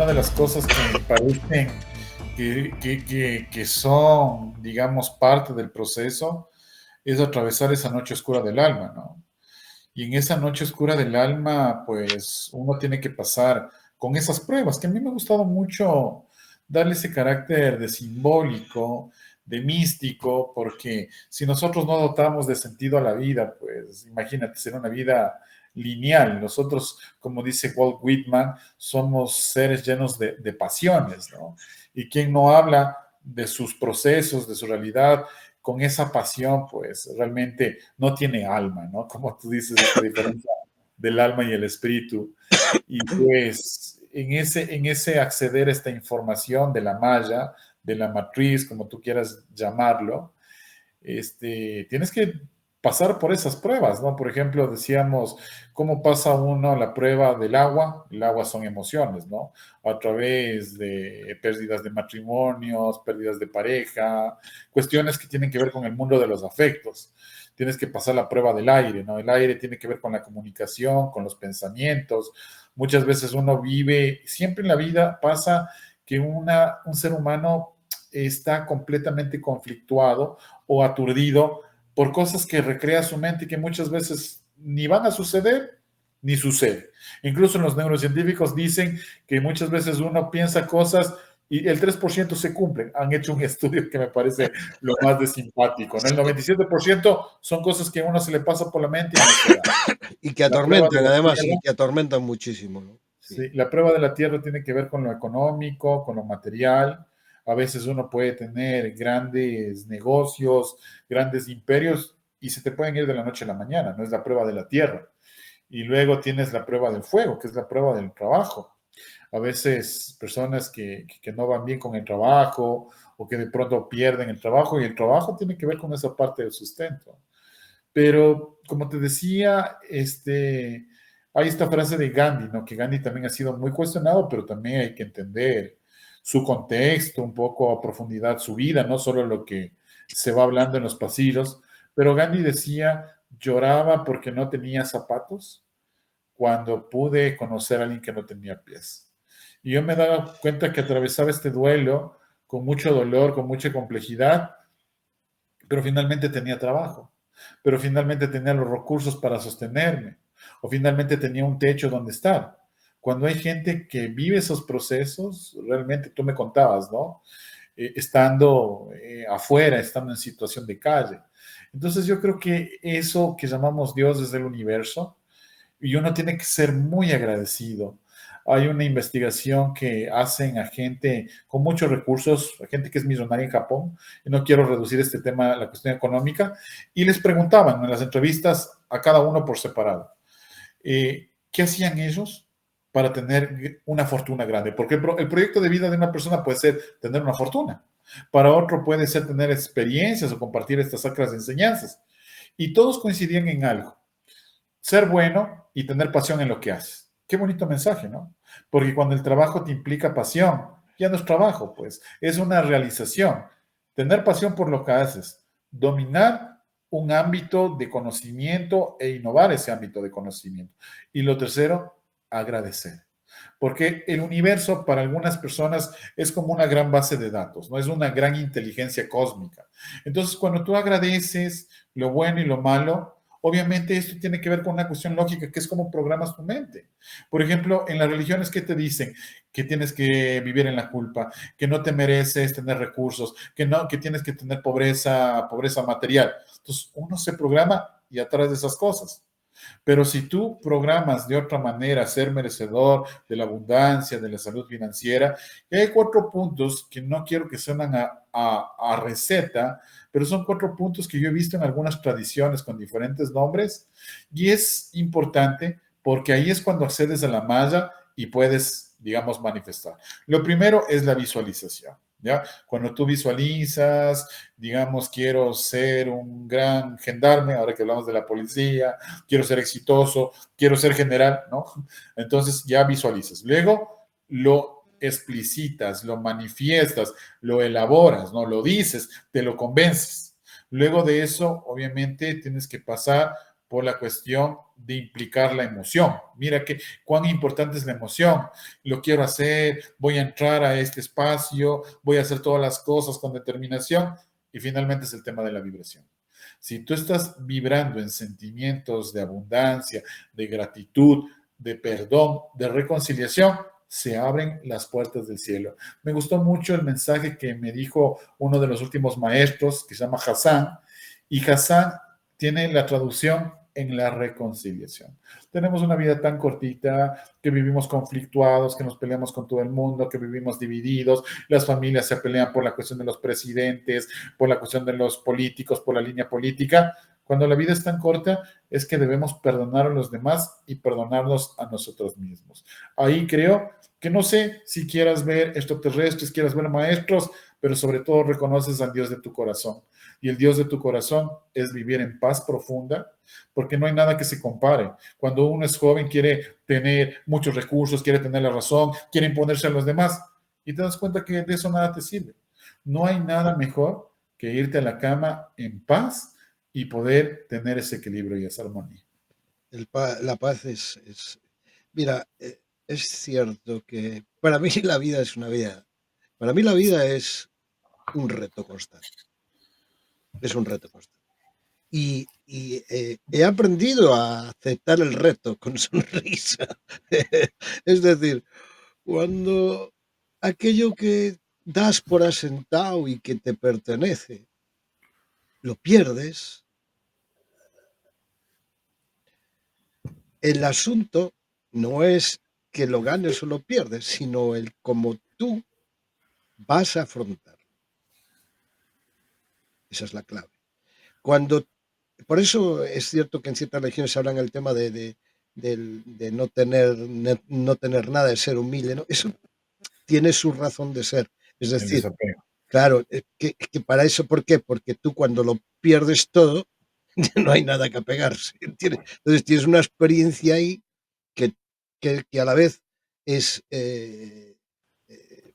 de las cosas que me parecen que son, digamos, parte del proceso es atravesar esa noche oscura del alma, ¿no? Y en esa noche oscura del alma, pues uno tiene que pasar con esas pruebas, que a mí me ha gustado mucho darle ese carácter de simbólico, de místico, porque si nosotros no dotamos de sentido a la vida, pues imagínate, ser una vida lineal. Nosotros, como dice Walt Whitman, somos seres llenos de pasiones, ¿no? Y quien no habla de sus procesos, de su realidad, con esa pasión, pues realmente no tiene alma, ¿no? Como tú dices, esta diferencia del alma y el espíritu. Y pues en ese acceder a esta información de la malla, de la matriz, como tú quieras llamarlo, tienes que pasar por esas pruebas, ¿no? Por ejemplo, decíamos, ¿cómo pasa uno la prueba del agua? El agua son emociones, ¿no? A través de pérdidas de matrimonios, pérdidas de pareja, cuestiones que tienen que ver con el mundo de los afectos. Tienes que pasar la prueba del aire, ¿no? El aire tiene que ver con la comunicación, con los pensamientos. Muchas veces uno vive, siempre en la vida pasa que un ser humano está completamente conflictuado o aturdido por cosas que recrea su mente y que muchas veces ni van a suceder ni sucede. Incluso los neurocientíficos dicen que muchas veces uno piensa cosas y el 3% se cumplen. Han hecho un estudio que me parece lo más de simpático, ¿no? El 97% son cosas que a uno se le pasa por la mente y no se da. Y que La prueba de atormentan, la además, y tierra, que atormentan muchísimo, ¿no? Sí. sí, la prueba de la tierra tiene que ver con lo económico, con lo material. A veces uno puede tener grandes negocios, grandes imperios y se te pueden ir de la noche a la mañana, no es la prueba de la tierra. Y luego tienes la prueba del fuego, que es la prueba del trabajo. A veces personas que no van bien con el trabajo o que de pronto pierden el trabajo y el trabajo tiene que ver con esa parte del sustento. Pero como te decía, hay esta frase de Gandhi, ¿no? Que Gandhi también ha sido muy cuestionado, pero también hay que entender su contexto, un poco a profundidad su vida, no solo lo que se va hablando en los pasillos. Pero Gandhi decía, lloraba porque no tenía zapatos cuando pude conocer a alguien que no tenía pies. Y yo me daba cuenta que atravesaba este duelo con mucho dolor, con mucha complejidad, pero finalmente tenía trabajo, pero finalmente tenía los recursos para sostenerme, o finalmente tenía un techo donde estar. Cuando hay gente que vive esos procesos, realmente tú me contabas, ¿no? Estando afuera, estando en situación de calle. Entonces yo creo que eso que llamamos Dios desde el universo, y uno tiene que ser muy agradecido. Hay una investigación que hacen a gente con muchos recursos, a gente que es millonaria en Japón, y no quiero reducir este tema a la cuestión económica, y les preguntaban en las entrevistas a cada uno por separado, ¿qué hacían ellos para tener una fortuna grande? Porque el proyecto de vida de una persona puede ser tener una fortuna, para otro puede ser tener experiencias o compartir estas sacras enseñanzas, y todos coincidían en algo: ser bueno y tener pasión en lo que haces. Qué bonito mensaje, ¿no? Porque cuando el trabajo te implica pasión, ya no es trabajo, pues es una realización. Tener pasión por lo que haces, dominar un ámbito de conocimiento e innovar ese ámbito de conocimiento. Y lo tercero, agradecer. Porque el universo para algunas personas es como una gran base de datos, ¿no? Es una gran inteligencia cósmica. Entonces, cuando tú agradeces lo bueno y lo malo, obviamente esto tiene que ver con una cuestión lógica, que es cómo programas tu mente. Por ejemplo, en las religiones, ¿qué te dicen? Que tienes que vivir en la culpa, que no te mereces tener recursos, que no, que tienes que tener pobreza material. Entonces, uno se programa y atrás de esas cosas. Pero si tú programas de otra manera ser merecedor de la abundancia, de la salud financiera, y hay 4 puntos que no quiero que suenan a receta, pero son 4 puntos que yo he visto en algunas tradiciones con diferentes nombres, y es importante porque ahí es cuando accedes a la malla y puedes, digamos, manifestar. Lo primero es la visualización. ¿Ya? Cuando tú visualizas, digamos, quiero ser un gran gendarme, ahora que hablamos de la policía, quiero ser exitoso, quiero ser general, ¿no? Entonces ya visualizas. Luego lo explicitas, lo manifiestas, lo elaboras, ¿no? Lo dices, te lo convences. Luego de eso, obviamente, tienes que pasar por la cuestión de implicar la emoción. Mira que cuán importante es la emoción. Lo quiero hacer, voy a entrar a este espacio, voy a hacer todas las cosas con determinación y finalmente es el tema de la vibración. Si tú estás vibrando en sentimientos de abundancia, de gratitud, de perdón, de reconciliación, se abren las puertas del cielo. Me gustó mucho el mensaje que me dijo uno de los últimos maestros, que se llama Hassan, y Hassan tiene la traducción en la reconciliación. Tenemos una vida tan cortita, que vivimos conflictuados, que nos peleamos con todo el mundo, que vivimos divididos, las familias se pelean por la cuestión de los presidentes, por la cuestión de los políticos, por la línea política. Cuando la vida es tan corta, es que debemos perdonar a los demás y perdonarnos a nosotros mismos. Ahí creo que no sé si quieras ver extraterrestres, quieras ver maestros, pero sobre todo reconoces al Dios de tu corazón. Y el Dios de tu corazón es vivir en paz profunda, porque no hay nada que se compare. Cuando uno es joven, quiere tener muchos recursos, quiere tener la razón, quiere imponerse a los demás, y te das cuenta que de eso nada te sirve. No hay nada mejor que irte a la cama en paz y poder tener ese equilibrio y esa armonía. La paz mira, es cierto que para mí la vida es una vida, para mí la vida es un reto constante, es un reto constante. Y he aprendido a aceptar el reto con sonrisa. Es decir, cuando aquello que das por asentado y que te pertenece, lo pierdes, el asunto no es que lo ganes o lo pierdes, sino el cómo tú vas a afrontar. Esa es la clave. Cuando, por eso es cierto que en ciertas regiones hablan el tema de no tener nada, de ser humilde, ¿no? Eso tiene su razón de ser. Es El decir, desapego. claro, que para eso, ¿por qué? Porque tú cuando lo pierdes todo, ya no hay nada que apegarse, ¿entiendes? Entonces tienes una experiencia ahí que, que a la vez es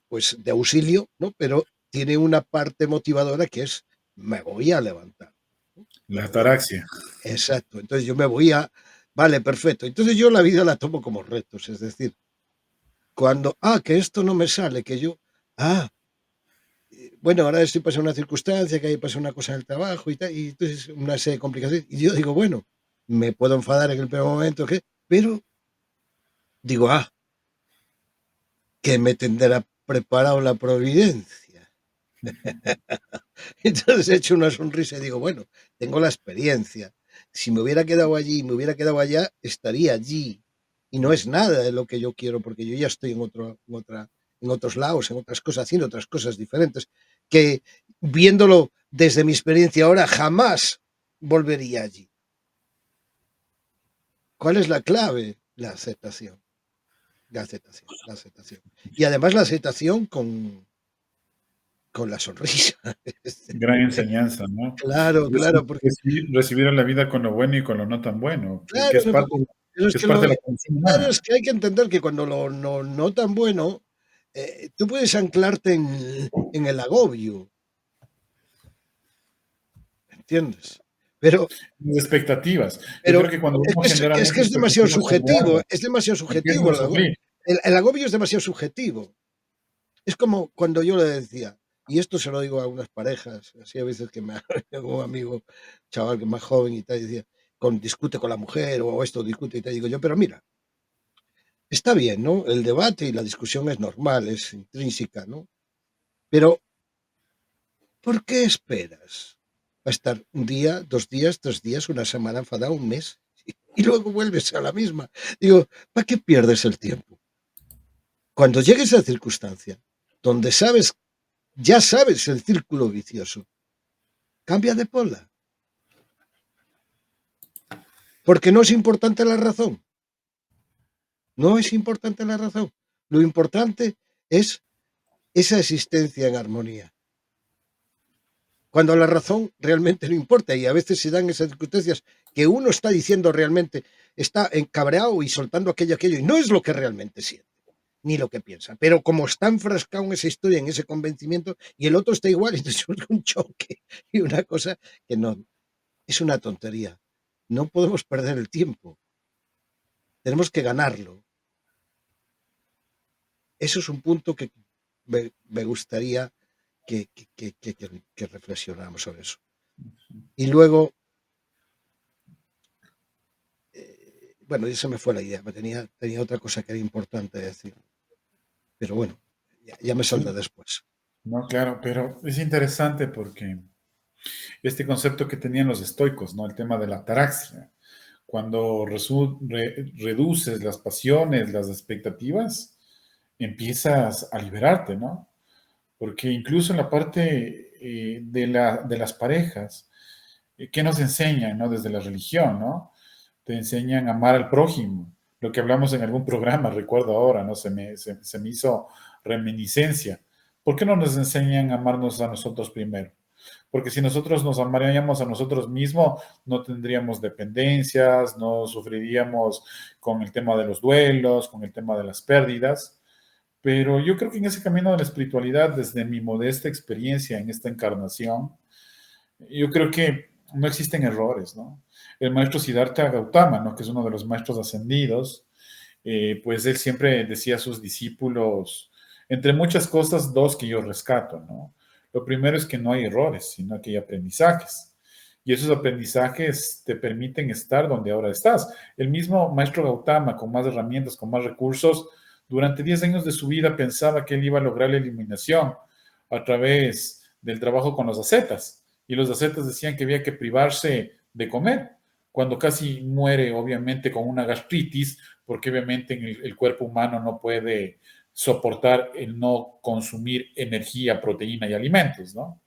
pues de auxilio, ¿no? Pero tiene una parte motivadora que es me voy a levantar, ¿no? La ataraxia. Exacto, entonces yo me voy a, vale, perfecto. Entonces yo la vida la tomo como retos, es decir, cuando, que esto no me sale, que yo, ah, bueno, ahora estoy pasando una circunstancia, que ahí pasa una cosa en el trabajo y tal, y entonces una serie de complicaciones, y yo digo, bueno, me puedo enfadar en el primer momento, ¿qué? Pero digo, que me tendrá preparado la providencia. Entonces he hecho una sonrisa y digo, bueno, tengo la experiencia. Si me hubiera quedado allí, me hubiera quedado allá, estaría allí. Y no es nada de lo que yo quiero, porque yo ya estoy en otros lados, en otras cosas, haciendo otras cosas diferentes, que viéndolo desde mi experiencia ahora, jamás volvería allí. ¿Cuál es la clave? La aceptación, la aceptación, la aceptación. Y además la aceptación con la sonrisa. Gran enseñanza, ¿no? Claro, claro, porque Recibir a la vida con lo bueno y con lo no tan bueno, claro, no, pero que es parte de la condición claro, humana. es que hay que entender que cuando lo no tan bueno, tú puedes anclarte en el agobio, ¿entiendes? Pero Las expectativas. Yo pero creo que cuando uno genera es que muchas es demasiado expectativas sobre subjetivo, algo, es demasiado empiezan subjetivo a el agobio. sufrir. El agobio es demasiado subjetivo. Es como cuando yo le decía, y esto se lo digo a unas parejas, así a veces que me tengo un amigo, chaval que es más joven y tal, y decía, discute con la mujer o esto discute y tal, digo yo, pero mira, está bien, ¿no? El debate y la discusión es normal, es intrínseca, ¿no? Pero, ¿por qué esperas a estar un día, 2 días, 3 días, una semana enfadado, un mes, y luego vuelves a la misma? Digo, ¿para qué pierdes el tiempo? Cuando llegues a esa circunstancia, donde ya sabes el círculo vicioso, cambia de pola, porque no es importante la razón, no es importante la razón. Lo importante es esa existencia en armonía. Cuando la razón realmente no importa y a veces se dan esas circunstancias que uno está diciendo realmente, está encabreado y soltando aquello, y no es lo que realmente siente, ni lo que piensa, pero como está enfrascado en esa historia, en ese convencimiento, y el otro está igual, entonces es un choque y una cosa que no, es una tontería. No podemos perder el tiempo. tenemos que ganarlo. Eso es un punto que me gustaría que reflexionáramos sobre eso. Y luego, bueno, ya se me fue la idea, tenía otra cosa que era importante decir, pero bueno, ya me saldrá Sí, después. no, claro, pero es interesante porque este concepto que tenían los estoicos, ¿no? El tema de la ataraxia, cuando reduces las pasiones, las expectativas, empiezas a liberarte, ¿no? Porque incluso en la parte de las parejas, ¿qué nos enseñan, ¿no? Desde la religión, ¿no? Te enseñan a amar al prójimo. Lo que hablamos en algún programa, recuerdo ahora, ¿no? Se me hizo reminiscencia. ¿Por qué no nos enseñan a amarnos a nosotros primero? Porque si nosotros nos amaríamos a nosotros mismos, no tendríamos dependencias, no sufriríamos con el tema de los duelos, con el tema de las pérdidas. Pero yo creo que en ese camino de la espiritualidad, desde mi modesta experiencia en esta encarnación, yo creo que no existen errores, ¿no? El maestro Siddhartha Gautama, ¿no? Que es uno de los maestros ascendidos, pues él siempre decía a sus discípulos, entre muchas cosas, dos que yo rescato, ¿no? Lo primero es que no hay errores, sino que hay aprendizajes. Y esos aprendizajes te permiten estar donde ahora estás. El mismo maestro Gautama, con más herramientas, con más recursos, durante 10 años de su vida pensaba que él iba a lograr la iluminación a través del trabajo con los ascetas. Y los ascetas decían que había que privarse de comer, cuando casi muere, obviamente, con una gastritis, porque obviamente el cuerpo humano no puede soportar el no consumir energía, proteína y alimentos, ¿no?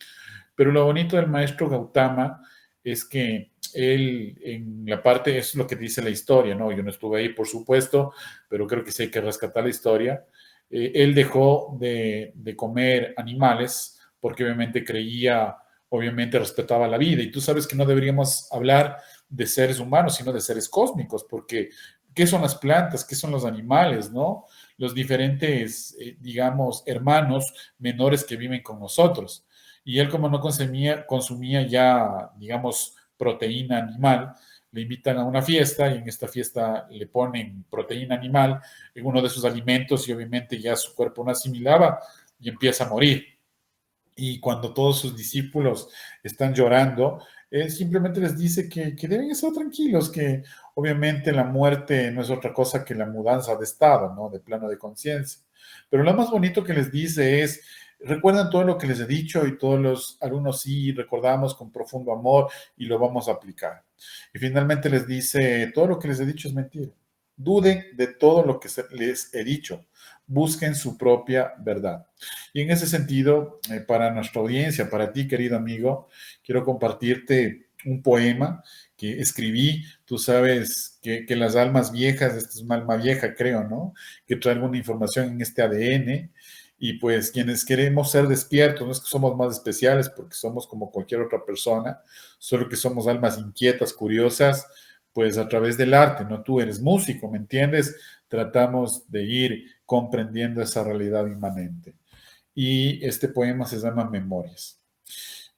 Pero lo bonito del maestro Gautama es que él, en la parte, es lo que dice la historia, ¿no? Yo no estuve ahí, por supuesto, pero creo que sí hay que rescatar la historia. Él dejó de comer animales porque obviamente creía, obviamente respetaba la vida. Y tú sabes que no deberíamos hablar de seres humanos, sino de seres cósmicos, porque ¿qué son las plantas? ¿Qué son los animales? ¿No? Los diferentes, digamos, hermanos menores que viven con nosotros. Y él como no consumía ya, digamos, proteína animal, le invitan a una fiesta y en esta fiesta le ponen proteína animal en uno de sus alimentos y obviamente ya su cuerpo no asimilaba y empieza a morir. Y cuando todos sus discípulos están llorando, él simplemente les dice que deben estar tranquilos, que obviamente la muerte no es otra cosa que la mudanza de estado, ¿no? De plano de conciencia. Pero lo más bonito que les dice es, recuerdan todo lo que les he dicho y todos los alumnos sí recordamos con profundo amor y lo vamos a aplicar. Y finalmente les dice, todo lo que les he dicho es mentira. Duden de todo lo que les he dicho. Busquen su propia verdad. Y en ese sentido, para nuestra audiencia, para ti, querido amigo, quiero compartirte un poema que escribí. Tú sabes que las almas viejas, esta es una alma vieja, creo, ¿no? Que trae alguna información en este ADN. Y pues quienes queremos ser despiertos, no es que somos más especiales porque somos como cualquier otra persona, solo que somos almas inquietas, curiosas, pues a través del arte, ¿no? Tú eres músico, ¿me entiendes? Tratamos de ir comprendiendo esa realidad inmanente. Y este poema se llama Memorias.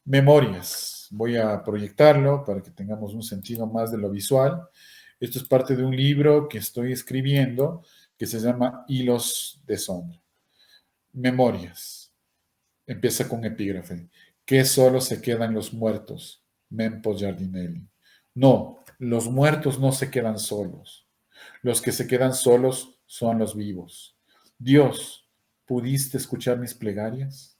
Memorias. Voy a proyectarlo para que tengamos un sentido más de lo visual. Esto es parte de un libro que estoy escribiendo que se llama Hilos de Sombra. Memorias. Empieza con epígrafe. Que solo se quedan los muertos. Mempo Giardinelli. No, los muertos no se quedan solos. Los que se quedan solos son los vivos. Dios, ¿pudiste escuchar mis plegarias?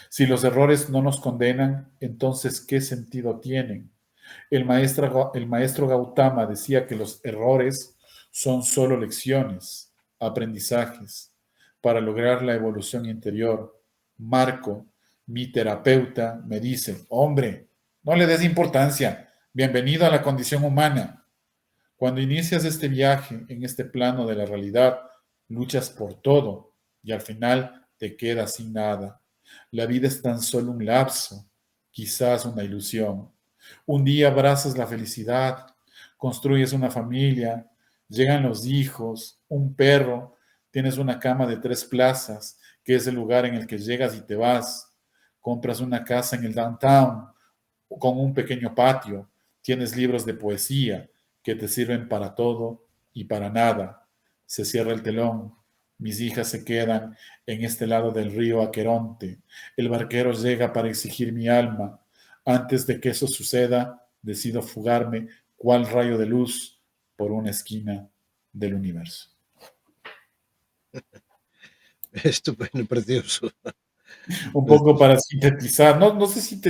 Si los errores no nos condenan, entonces, ¿qué sentido tienen? El maestro Gautama decía que los errores son solo lecciones, aprendizajes, para lograr la evolución interior. Marco, mi terapeuta, me dice, hombre, no le des importancia, bienvenido a la condición humana. Cuando inicias este viaje en este plano de la realidad, luchas por todo y al final te quedas sin nada. La vida es tan solo un lapso, quizás una ilusión. Un día abrazas la felicidad, construyes una familia, llegan los hijos, un perro, tienes una cama de 3 plazas, que es el lugar en el que llegas y te vas. Compras una casa en el downtown con un pequeño patio, tienes libros de poesía que te sirven para todo y para nada. Se cierra el telón. Mis hijas se quedan en este lado del río Aqueronte. El barquero llega para exigir mi alma. Antes de que eso suceda, decido fugarme cual rayo de luz por una esquina del universo. Estupendo, precioso. Un poco Precioso. para sintetizar, no, no sé si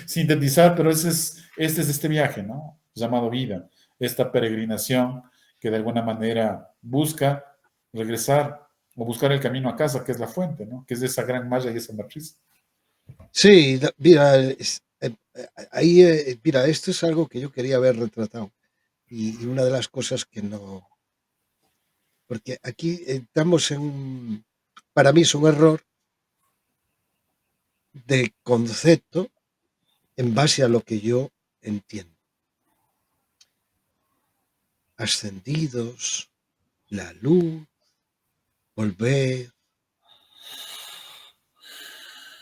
sintetizar, pero este es este viaje, ¿no? Llamado vida, esta peregrinación que de alguna manera busca regresar o buscar el camino a casa, que es la fuente, ¿no? Que es esa gran malla y esa matriz. Sí, mira, ahí, mira, esto es algo que yo quería haber retratado. Y una de las cosas que no, porque aquí estamos para mí es un error de concepto en base a lo que yo entiendo. Ascendidos, la luz, volver,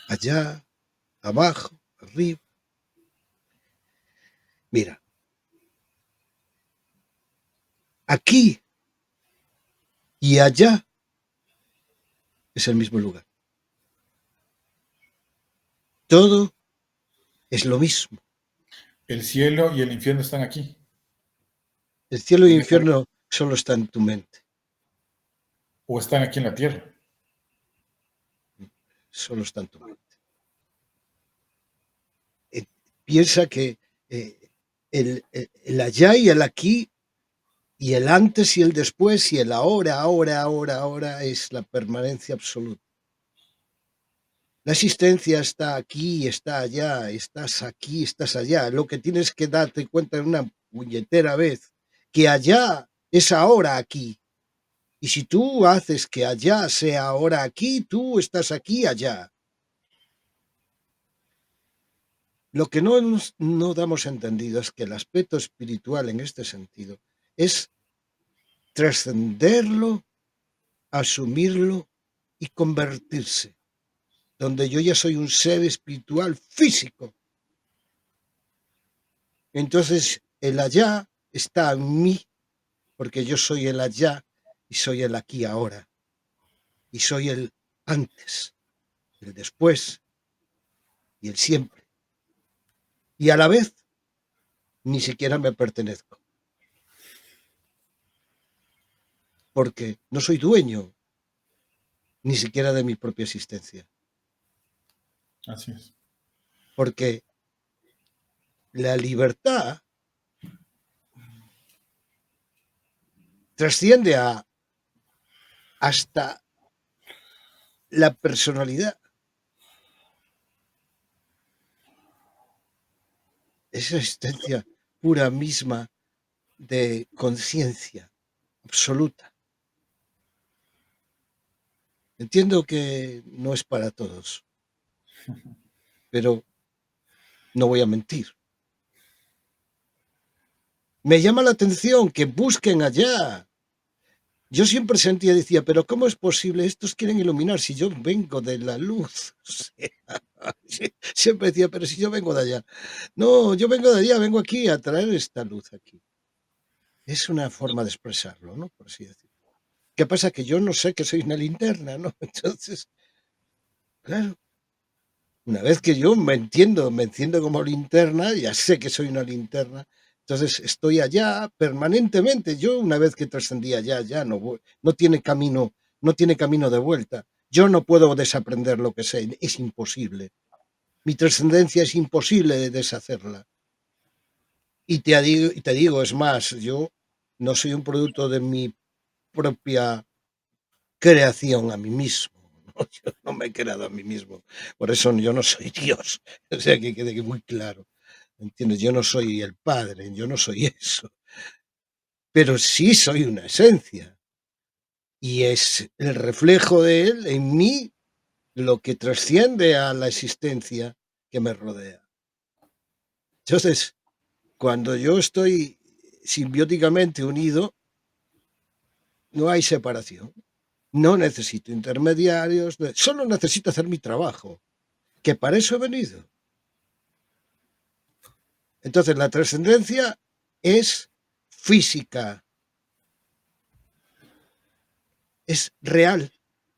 allá, abajo, arriba. Mira, aquí y allá es el mismo lugar. Todo es lo mismo. El cielo y el infierno están aquí, El cielo y el en esta, infierno solo está en tu mente, o están aquí en la tierra. solo está en tu mente. Eh, Piensa que el allá y el aquí y el antes y el después y el ahora es la permanencia absoluta. La existencia está aquí, está allá, estás aquí, estás allá. Lo que tienes que darte cuenta en una puñetera vez, que allá es ahora aquí. Y si tú haces que allá sea ahora aquí, tú estás aquí allá. Lo que no damos entendido es que el aspecto espiritual en este sentido es trascenderlo, asumirlo y convertirse, donde yo ya soy un ser espiritual físico. Entonces el allá está en mí, porque yo soy el allá y soy el aquí ahora, y soy el antes, el después y el siempre. Y a la vez ni siquiera me pertenezco, porque no soy dueño ni siquiera de mi propia existencia, Así es. porque la libertad trasciende hasta la personalidad, esa existencia pura misma de conciencia absoluta. Entiendo que no es para todos, pero no voy a mentir. Me llama la atención que busquen allá. Yo siempre sentía, decía, pero ¿cómo es posible? Estos quieren iluminar si yo vengo de la luz. O sea, siempre decía, pero si yo vengo de allá. No, yo vengo de allá, vengo aquí a traer esta luz aquí. Es una forma de expresarlo, ¿no? Por así decirlo. ¿Qué pasa? Que yo no sé que soy una linterna, ¿no? Entonces, claro, una vez que yo me entiendo como linterna, ya sé que soy una linterna, entonces estoy allá permanentemente. Yo una vez que trascendí allá, ya no tiene camino, no tiene camino de vuelta. Yo no puedo desaprender lo que sé, es imposible. Mi trascendencia es imposible de deshacerla. Y te digo, es más, yo no soy un producto de mi propia creación a mí mismo. ¿No? Yo no me he creado a mí mismo. Por eso yo no soy Dios. O sea, que quede muy claro. ¿Entiendes? Yo no soy el Padre, yo no soy eso. Pero sí soy una esencia. Y es el reflejo de Él en mí lo que trasciende a la existencia que me rodea. Entonces, cuando yo estoy simbióticamente unido, no hay separación. No necesito intermediarios, solo necesito hacer mi trabajo, que para eso he venido. Entonces la trascendencia es física, es real.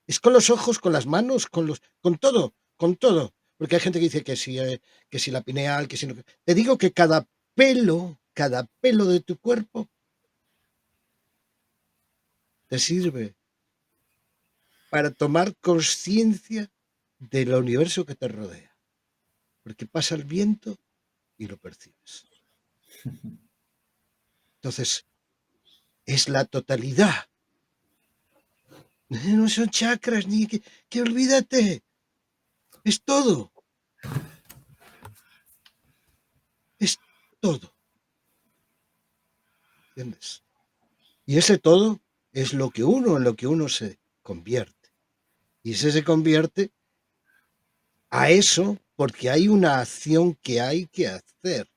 Es con los ojos, con las manos, con todo, con todo. Porque hay gente que dice que si la pineal, que si no. Te digo que cada pelo de tu cuerpo te sirve para tomar conciencia del universo que te rodea. Porque pasa el viento y lo percibes. Entonces, es la totalidad. No son chakras, ni que olvídate. Es todo. Es todo. ¿Entiendes? Y ese todo es en lo que uno se convierte. Y ese se convierte a eso porque hay una acción que hay que hacer.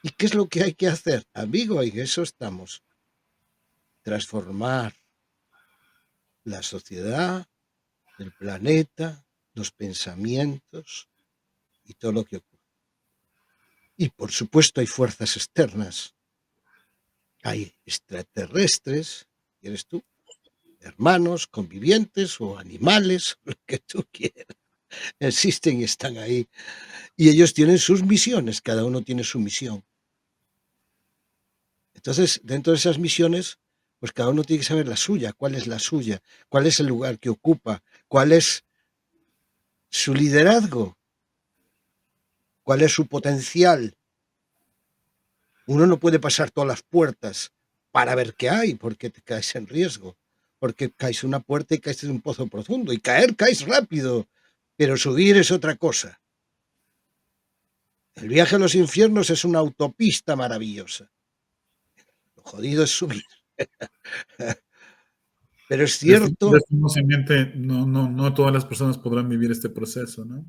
¿Y qué es lo que hay que hacer? Amigo, y eso estamos. Transformar la sociedad, el planeta, los pensamientos y todo lo que ocurre. Y por supuesto hay fuerzas externas. Hay extraterrestres, eres tú, hermanos, convivientes o animales, lo que tú quieras. Existen y están ahí. Y ellos tienen sus misiones, cada uno tiene su misión. Entonces, dentro de esas misiones, pues cada uno tiene que saber la suya, cuál es la suya, cuál es el lugar que ocupa, cuál es su liderazgo, cuál es su potencial. Uno no puede pasar todas las puertas para ver qué hay, porque te caes en riesgo, porque caes en una puerta y caes en un pozo profundo, y caes rápido, pero subir es otra cosa. El viaje a los infiernos es una autopista maravillosa. Lo jodido es subir. Pero es cierto, Lastimosamente, no todas las personas podrán vivir este proceso, ¿no?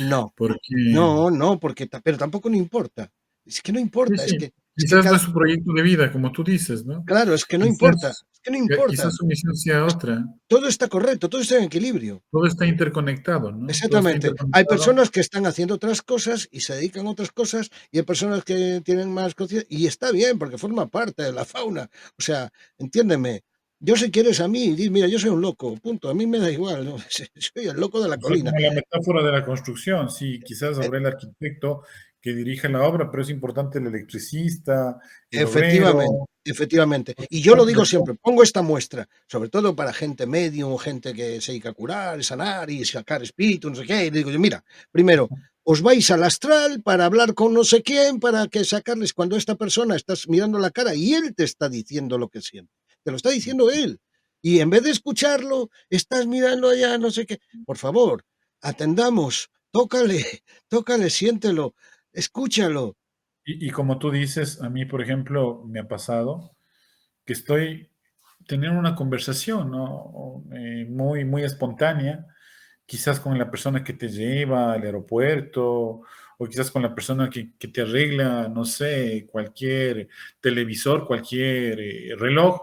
no, Porque, no, porque, pero tampoco no importa. Es que no sí, importa, sí, es que quizás no cada, es su proyecto de vida, como tú dices, ¿no? claro, es que no importa, Quizás, es que no importa. quizás su misión sea otra. Todo está correcto, todo está en equilibrio. Todo está interconectado, ¿no? Todo está Exactamente. Hay interconectado. personas que están haciendo otras cosas y se dedican a otras cosas y hay personas que tienen más conciencia y está bien porque forma parte de la fauna. O sea, entiéndeme. Yo si quieres a mí, mira, yo soy un loco, punto. A mí me da igual, ¿no? Soy el loco de la O sea, colina. como la metáfora de la construcción, sí, quizás Eh, habrá el arquitecto que dirige la obra, pero es importante el electricista, el Efectivamente, obrero, efectivamente. ¿no? Y yo lo De digo todo. siempre, pongo esta muestra, sobre todo para gente medium o gente que se dedica a curar, sanar y sacar espíritu, no sé qué. Y digo yo, mira, primero, os vais al astral para hablar con no sé quién, para que sacarles cuando esta persona estás mirando la cara y él te está diciendo lo que siente. Te lo está diciendo él. Y en vez de escucharlo, estás mirando allá, no sé qué. Por favor, atendamos, tócale, tócale, siéntelo, escúchalo. Y como tú dices, a mí, por ejemplo, me ha pasado que estoy teniendo una conversación, ¿no? Muy espontánea, quizás con la persona que te lleva al aeropuerto, o quizás con la persona que te arregla, no sé, cualquier televisor, cualquier reloj,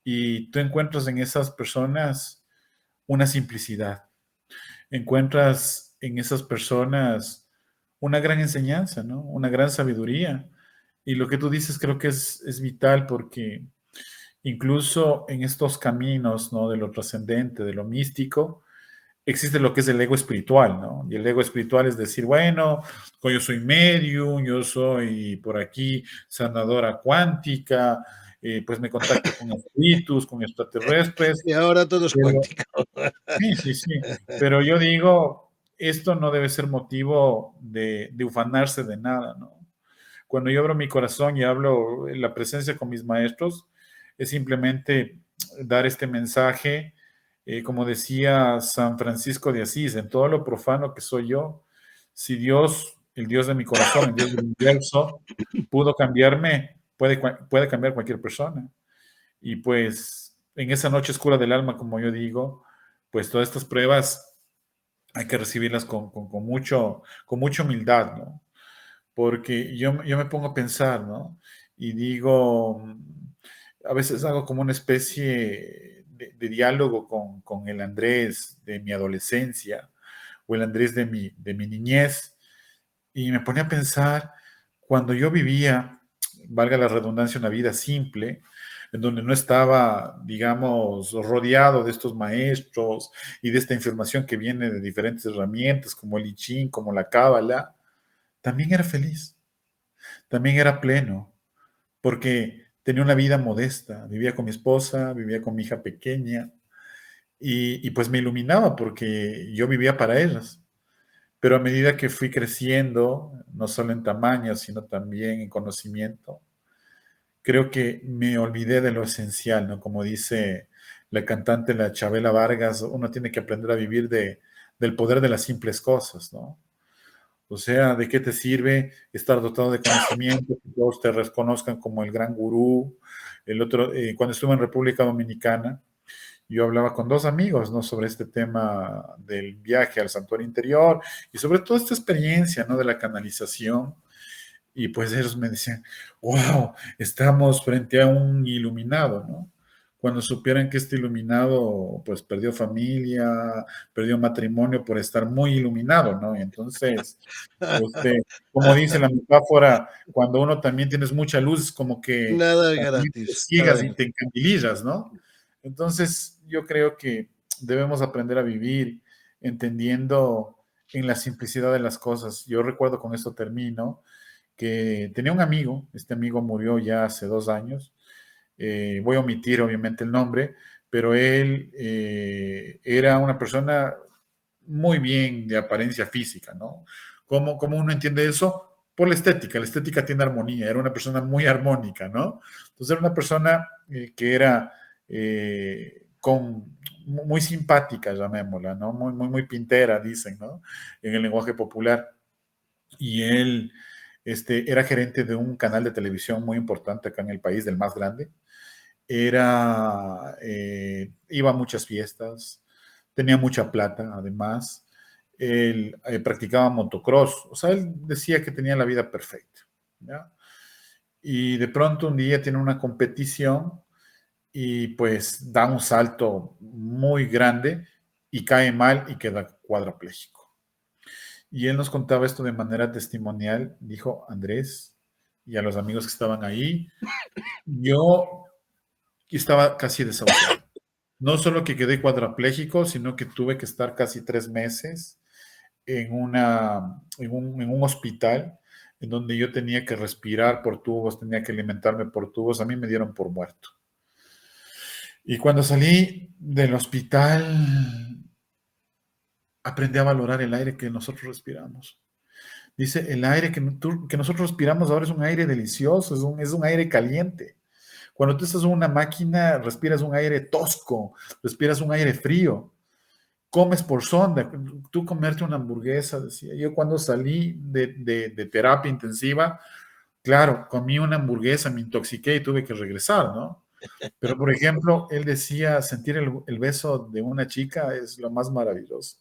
y tú encuentras en esas personas una simplicidad, encuentras en esas personas una gran enseñanza, ¿no? Una gran sabiduría. Y lo que tú dices creo que es vital porque incluso en estos caminos, ¿no? De lo trascendente, de lo místico, existe lo que es el ego espiritual, ¿no? Y el ego espiritual es decir, bueno, yo soy medium, yo soy por aquí sanadora cuántica, pues me contacto con espíritus, con extraterrestres, Y ahora todo es pero cuántico. sí, sí, sí, pero yo digo, esto no debe ser motivo de ufanarse de nada, ¿no? Cuando yo abro mi corazón y hablo en la presencia con mis maestros, es simplemente dar este mensaje, como decía San Francisco de Asís, en todo lo profano que soy yo, si Dios, el Dios de mi corazón, el Dios del universo, pudo cambiarme, puede cambiar cualquier persona. Y pues en esa noche oscura del alma, como yo digo, pues todas estas pruebas hay que recibirlas con mucha humildad, ¿no? Porque yo me pongo a pensar, ¿no? Y digo, a veces hago como una especie de diálogo con el Andrés de mi adolescencia o el Andrés de mi niñez, y me ponía a pensar, cuando yo vivía, valga la redundancia, una vida simple, en donde no estaba, digamos, rodeado de estos maestros y de esta información que viene de diferentes herramientas como el I Ching, como la Cábala, también era feliz, también era pleno, porque tenía una vida modesta, vivía con mi esposa, vivía con mi hija pequeña y pues me iluminaba porque yo vivía para ellas. Pero a medida que fui creciendo, no solo en tamaño, sino también en conocimiento, creo que me olvidé de lo esencial, ¿no? Como dice la cantante, la Chabela Vargas, uno tiene que aprender a vivir del poder de las simples cosas, ¿no? O sea, ¿de qué te sirve estar dotado de conocimiento, que todos te reconozcan como el gran gurú? El otro, cuando estuve en República Dominicana, yo hablaba con dos amigos, ¿no? Sobre este tema del viaje al santuario interior y sobre toda esta experiencia, ¿no? De la canalización. Y pues ellos me decían, wow, estamos frente a un iluminado, ¿no? Cuando supieran que este iluminado, pues perdió familia, perdió matrimonio por estar muy iluminado, ¿no? Y entonces, como dice la metáfora, cuando uno también tienes mucha luz, como que Nada es también te gratis, ciegas y te encandilizas, ¿no? Entonces, yo creo que debemos aprender a vivir entendiendo en la simplicidad de las cosas. Yo recuerdo, con esto termino, que tenía un amigo, este amigo murió ya hace 2 años, voy a omitir obviamente el nombre, pero él era una persona muy bien de apariencia física, ¿no? ¿Cómo uno entiende eso? Por la estética tiene armonía, era una persona muy armónica, ¿no? Entonces era una persona que era muy simpática, llamémosla, ¿no? Muy pintera, dicen, ¿no? En el lenguaje popular. Y él era gerente de un canal de televisión muy importante acá en el país, del más grande. Iba a muchas fiestas, tenía mucha plata, además. Él practicaba motocross, o sea, él decía que tenía la vida perfecta, ¿ya? Y de pronto un día tiene una competición y pues da un salto muy grande y cae mal y queda cuadrapléjico. Y él nos contaba esto de manera testimonial, dijo Andrés, y a los amigos que estaban ahí, yo estaba casi desahuciado. No solo que quedé cuadrapléjico, sino que tuve que estar casi 3 meses en un hospital en donde yo tenía que respirar por tubos, tenía que alimentarme por tubos, a mí me dieron por muerto. Y cuando salí del hospital, aprendí a valorar el aire que nosotros respiramos. Dice, el aire que nosotros respiramos ahora es un aire delicioso, es un aire caliente. Cuando tú estás en una máquina, respiras un aire tosco, respiras un aire frío, comes por sonda. Tú comerte una hamburguesa, decía. Yo cuando salí de terapia intensiva, claro, comí una hamburguesa, me intoxiqué y tuve que regresar, ¿no? Pero, por ejemplo, él decía, sentir el beso de una chica es lo más maravilloso.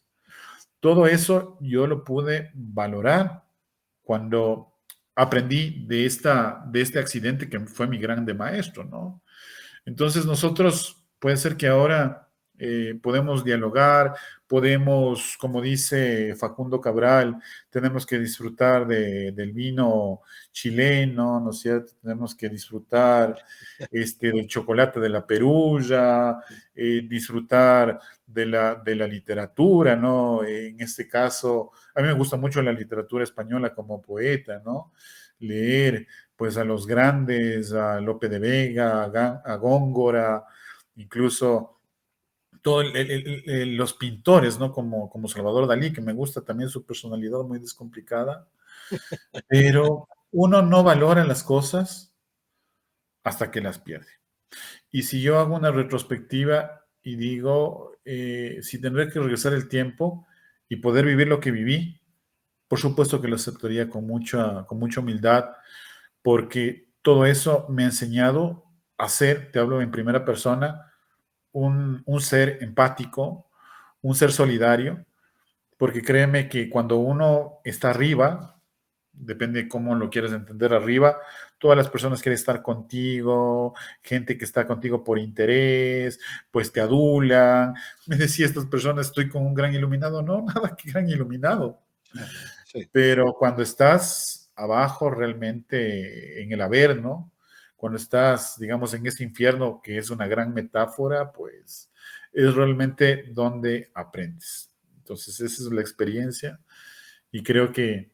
Todo eso yo lo pude valorar cuando aprendí de este accidente que fue mi grande maestro, ¿no? Entonces nosotros puede ser que ahora podemos dialogar, podemos, como dice Facundo Cabral, tenemos que disfrutar del vino chileno, ¿no es cierto? Tenemos que disfrutar del chocolate de la Perulla, disfrutar de la literatura, ¿no? En este caso, a mí me gusta mucho la literatura española como poeta, ¿no? Leer pues a los grandes, a Lope de Vega, a Góngora, incluso todos los pintores, ¿no? Como Salvador Dalí, que me gusta también su personalidad muy descomplicada, pero uno no valora las cosas hasta que las pierde. Y si yo hago una retrospectiva y digo, si tendré que regresar el tiempo y poder vivir lo que viví, por supuesto que lo aceptaría con mucha humildad, porque todo eso me ha enseñado a ser, te hablo en primera persona, un ser empático, un ser solidario, porque créeme que cuando uno está arriba, depende de cómo lo quieras entender arriba, todas las personas quieren estar contigo, gente que está contigo por interés, pues te adulan. Me decía estas personas, estoy con un gran iluminado. No, nada que gran iluminado. sí. Pero cuando estás abajo realmente en el Averno, cuando estás, digamos, en ese infierno que es una gran metáfora, pues es realmente donde aprendes. Entonces, esa es la experiencia y creo que,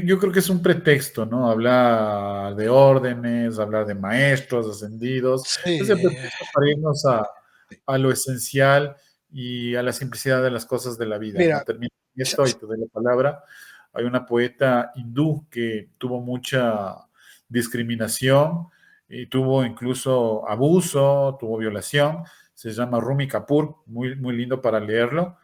yo creo que es un pretexto, ¿no? Hablar de órdenes, hablar de maestros ascendidos, es el Sí, pretexto para irnos a lo esencial y a la simplicidad de las cosas de la vida, ¿no? mira, Termino sa- esto y te doy la palabra. Hay una poeta hindú que tuvo mucha discriminación y tuvo incluso abuso, tuvo violación, se llama Rumi Kapoor, muy, muy lindo para leerlo.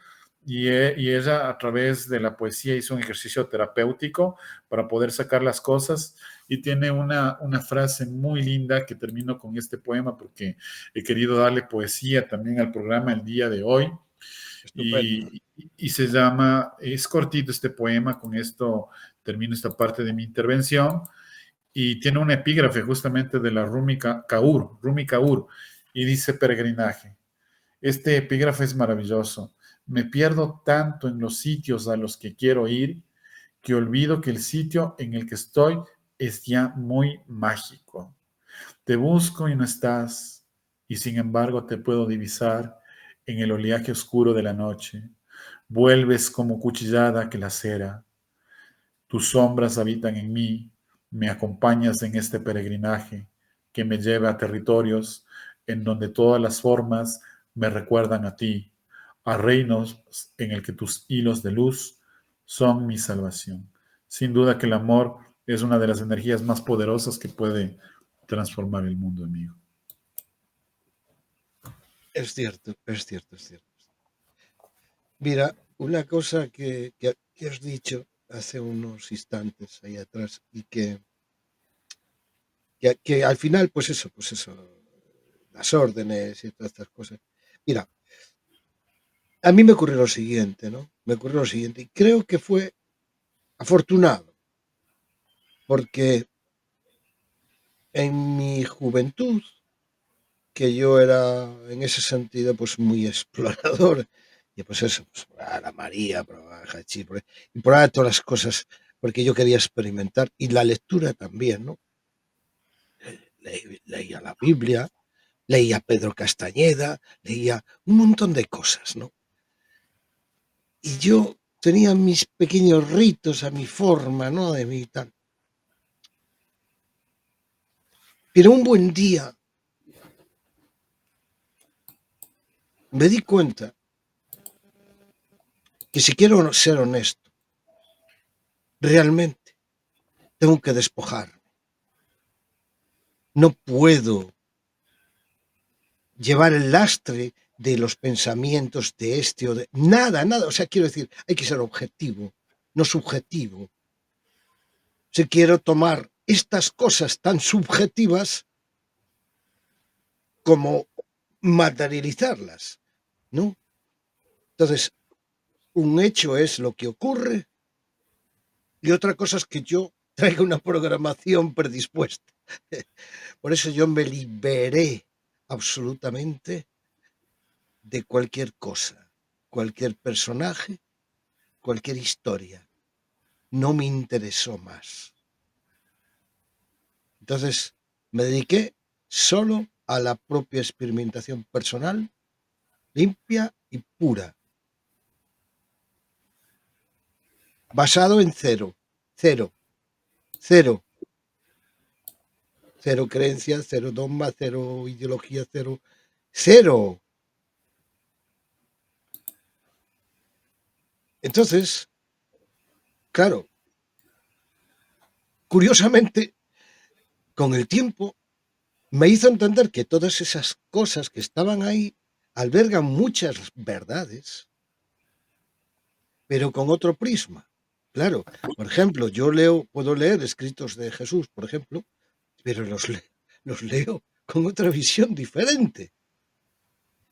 Y ella a través de la poesía hizo un ejercicio terapéutico para poder sacar las cosas y tiene una frase muy linda que termino con este poema porque he querido darle poesía también al programa el día de hoy estupendo. y se llama, es cortito este poema, con esto termino esta parte de mi intervención y tiene un epígrafe justamente de la Rumi Kaur, y dice peregrinaje. Este epígrafe es maravilloso. Me pierdo tanto en los sitios a los que quiero ir que olvido que el sitio en el que estoy es ya muy mágico. Te busco y no estás, y sin embargo te puedo divisar en el oleaje oscuro de la noche. Vuelves como cuchillada que lacera. Tus sombras habitan en mí, me acompañas en este peregrinaje que me lleva a territorios en donde todas las formas me recuerdan a ti, a reinos en el que tus hilos de luz son mi salvación. Sin duda que el amor es una de las energías más poderosas que puede transformar el mundo, amigo. Es cierto, es cierto, es cierto. Mira, una cosa que has dicho hace unos instantes ahí atrás y que al final, pues eso, las órdenes y todas estas cosas. Mira, a mí me ocurrió lo siguiente, ¿no? Me ocurrió lo siguiente y creo que fue afortunado porque en mi juventud, que yo era en ese sentido pues muy explorador, y pues eso, pues a la María, probar hachís, y probar todas las cosas, porque yo quería experimentar, y la lectura también, ¿no? Leía la Biblia, leía Pedro Castañeda, leía un montón de cosas, ¿no? Y yo tenía mis pequeños ritos a mi forma, ¿no? De mi tal. Pero un buen día me di cuenta que si quiero ser honesto, realmente tengo que despojarme. No puedo llevar el lastre de los pensamientos de este o de... Nada, nada. O sea, quiero decir, hay que ser objetivo, no subjetivo. Si quiero tomar estas cosas tan subjetivas como materializarlas, ¿no? Entonces, un hecho es lo que ocurre y otra cosa es que yo traiga una programación predispuesta. Por eso yo me liberé absolutamente de cualquier cosa, cualquier personaje, cualquier historia. No me interesó más. Entonces me dediqué solo a la propia experimentación personal, limpia y pura, basado en cero, cero, cero, cero creencias, cero dogma, cero ideología, cero, cero. Entonces, claro, curiosamente, con el tiempo me hizo entender que todas esas cosas que estaban ahí albergan muchas verdades, pero con otro prisma. Claro, por ejemplo, yo leo, puedo leer escritos de Jesús, por ejemplo, pero los leo con otra visión diferente.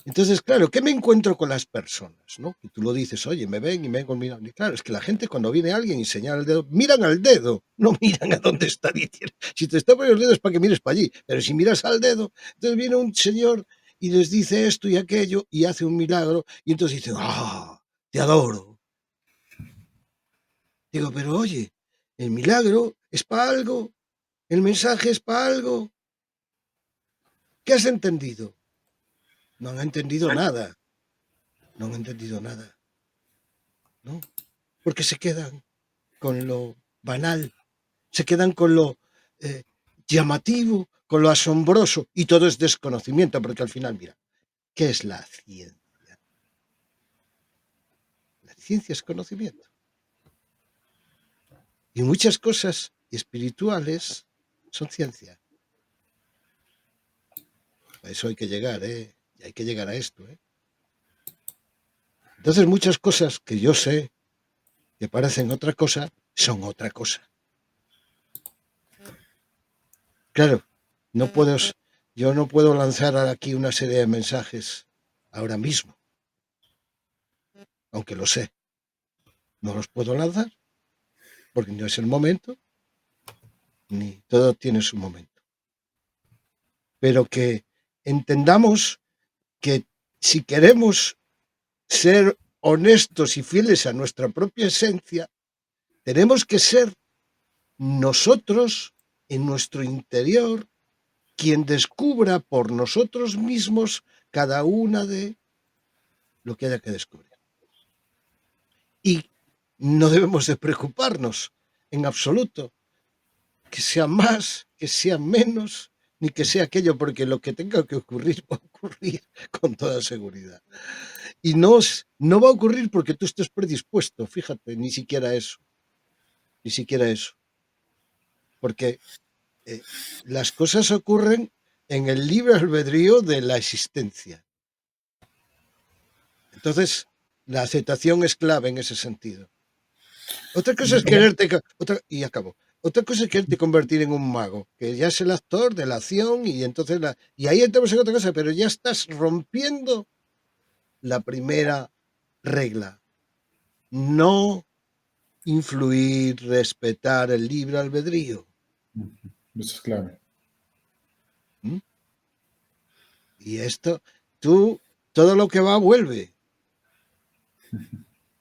Entonces, claro, ¿qué me encuentro con las personas? ¿No? Y tú lo dices, oye, me ven y me ven conmigo. Y claro, es que la gente cuando viene alguien y señala el dedo, miran al dedo, no miran a dónde está diciendo. Si te está poniendo el dedo es para que mires para allí, pero si miras al dedo, entonces viene un señor y les dice esto y aquello y hace un milagro y entonces dicen, ah, te adoro. Digo, pero oye, el milagro es para algo, el mensaje es para algo. ¿Qué has entendido? No han entendido nada. No han entendido nada, ¿no? Porque se quedan con lo banal, se quedan con lo eh, llamativo, con lo asombroso, y todo es desconocimiento, porque al final, mira, ¿qué es la ciencia? La ciencia es conocimiento. Y muchas cosas espirituales son ciencia. A eso hay que llegar, ¿eh? Y hay que llegar a esto, ¿eh? Entonces muchas cosas que yo sé que parecen otra cosa, son otra cosa. Claro, no puedo, yo no puedo lanzar aquí una serie de mensajes ahora mismo, aunque lo sé. No los puedo lanzar porque no es el momento, ni todo tiene su momento. Pero que entendamos que si queremos ser honestos y fieles a nuestra propia esencia, tenemos que ser nosotros en nuestro interior quien descubra por nosotros mismos cada una de lo que haya que descubrir. Y no debemos de preocuparnos en absoluto que sea más, que sea menos, ni que sea aquello, porque lo que tenga que ocurrir va a ocurrir con toda seguridad. Y no va a ocurrir porque tú estés predispuesto, fíjate, ni siquiera eso, ni siquiera eso. Porque las cosas ocurren en el libre albedrío de la existencia. Entonces, la aceptación es clave en ese sentido. Otra cosa es quererte, y acabo. Otra cosa es quererte convertir en un mago, que ya es el actor de la acción y entonces y ahí entramos en otra cosa, pero ya estás rompiendo la primera regla. No influir, respetar el libre albedrío. Eso es clave. ¿Mm? Y esto, todo lo que va vuelve.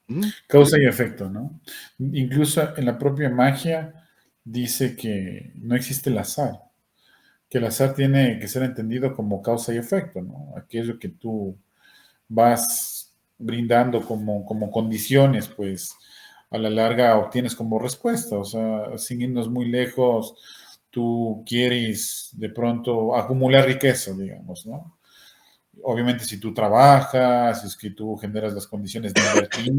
¿Mm? Causa y efecto, ¿no? Incluso en la propia magia dice que no existe el azar, que el azar tiene que ser entendido como causa y efecto, ¿no? Aquello que tú vas brindando como condiciones, pues a la larga obtienes como respuesta. O sea, sin irnos muy lejos, tú quieres de pronto acumular riqueza, digamos, ¿no? Obviamente si tú trabajas, es que tú generas las condiciones de invertir,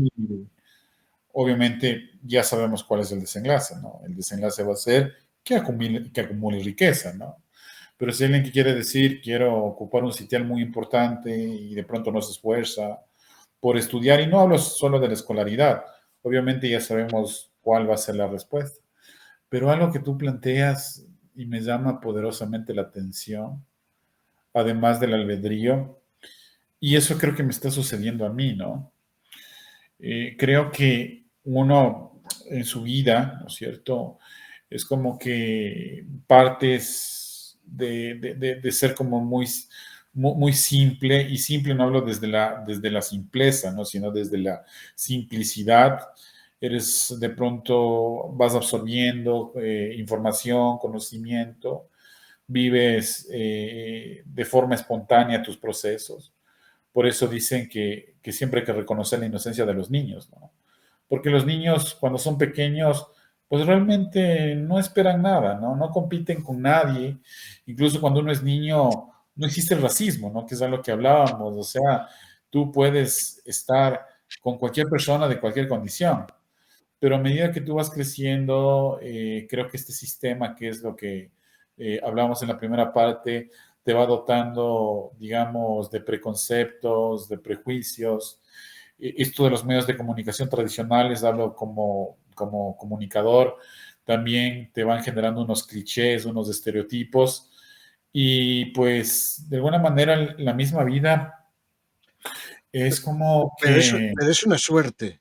obviamente ya sabemos cuál es el desenlace, ¿no? El desenlace va a ser que acumule riqueza, ¿no? Pero si alguien que quiere decir, quiero ocupar un sitial muy importante y de pronto no se esfuerza por estudiar, y no hablo solo de la escolaridad, obviamente ya sabemos cuál va a ser la respuesta. Pero algo que tú planteas y me llama poderosamente la atención, además del albedrío, y eso creo que me está sucediendo a mí, ¿no? Creo que uno en su vida, ¿no es cierto? Es como que partes de ser como muy simple, y simple no hablo desde la simpleza, ¿no? Sino desde la simplicidad. Eres de pronto, vas absorbiendo información, conocimiento, vives de forma espontánea tus procesos. Por eso dicen que siempre hay que reconocer la inocencia de los niños, ¿no? Porque los niños cuando son pequeños, pues realmente no esperan nada, ¿no? No compiten con nadie. Incluso cuando uno es niño, no existe el racismo, ¿no? Que es algo que hablábamos. O sea, tú puedes estar con cualquier persona de cualquier condición, pero a medida que tú vas creciendo, creo que este sistema, que es lo que hablamos en la primera parte, te va dotando, digamos, de preconceptos, de prejuicios. Esto de los medios de comunicación tradicionales, hablo como comunicador, también te van generando unos clichés, unos estereotipos, y pues de alguna manera la misma vida es como que, Pero es una suerte.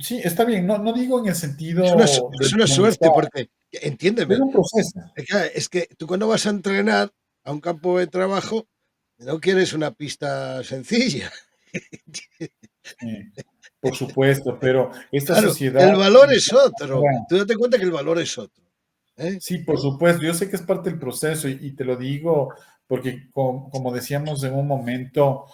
sí, está bien, no digo en el Es una, sentido de es una demonizar, suerte porque, es entiéndeme, un proceso. es que tú cuando vas a entrenar a un campo de trabajo, no quieres una pista sencilla. Sí, por supuesto, pero esta Claro, sociedad, el valor es otro. ahora, Tú date cuenta que el valor es otro. ¿Eh? sí, por supuesto, yo sé que es parte del proceso, y te lo digo porque como decíamos en un momento,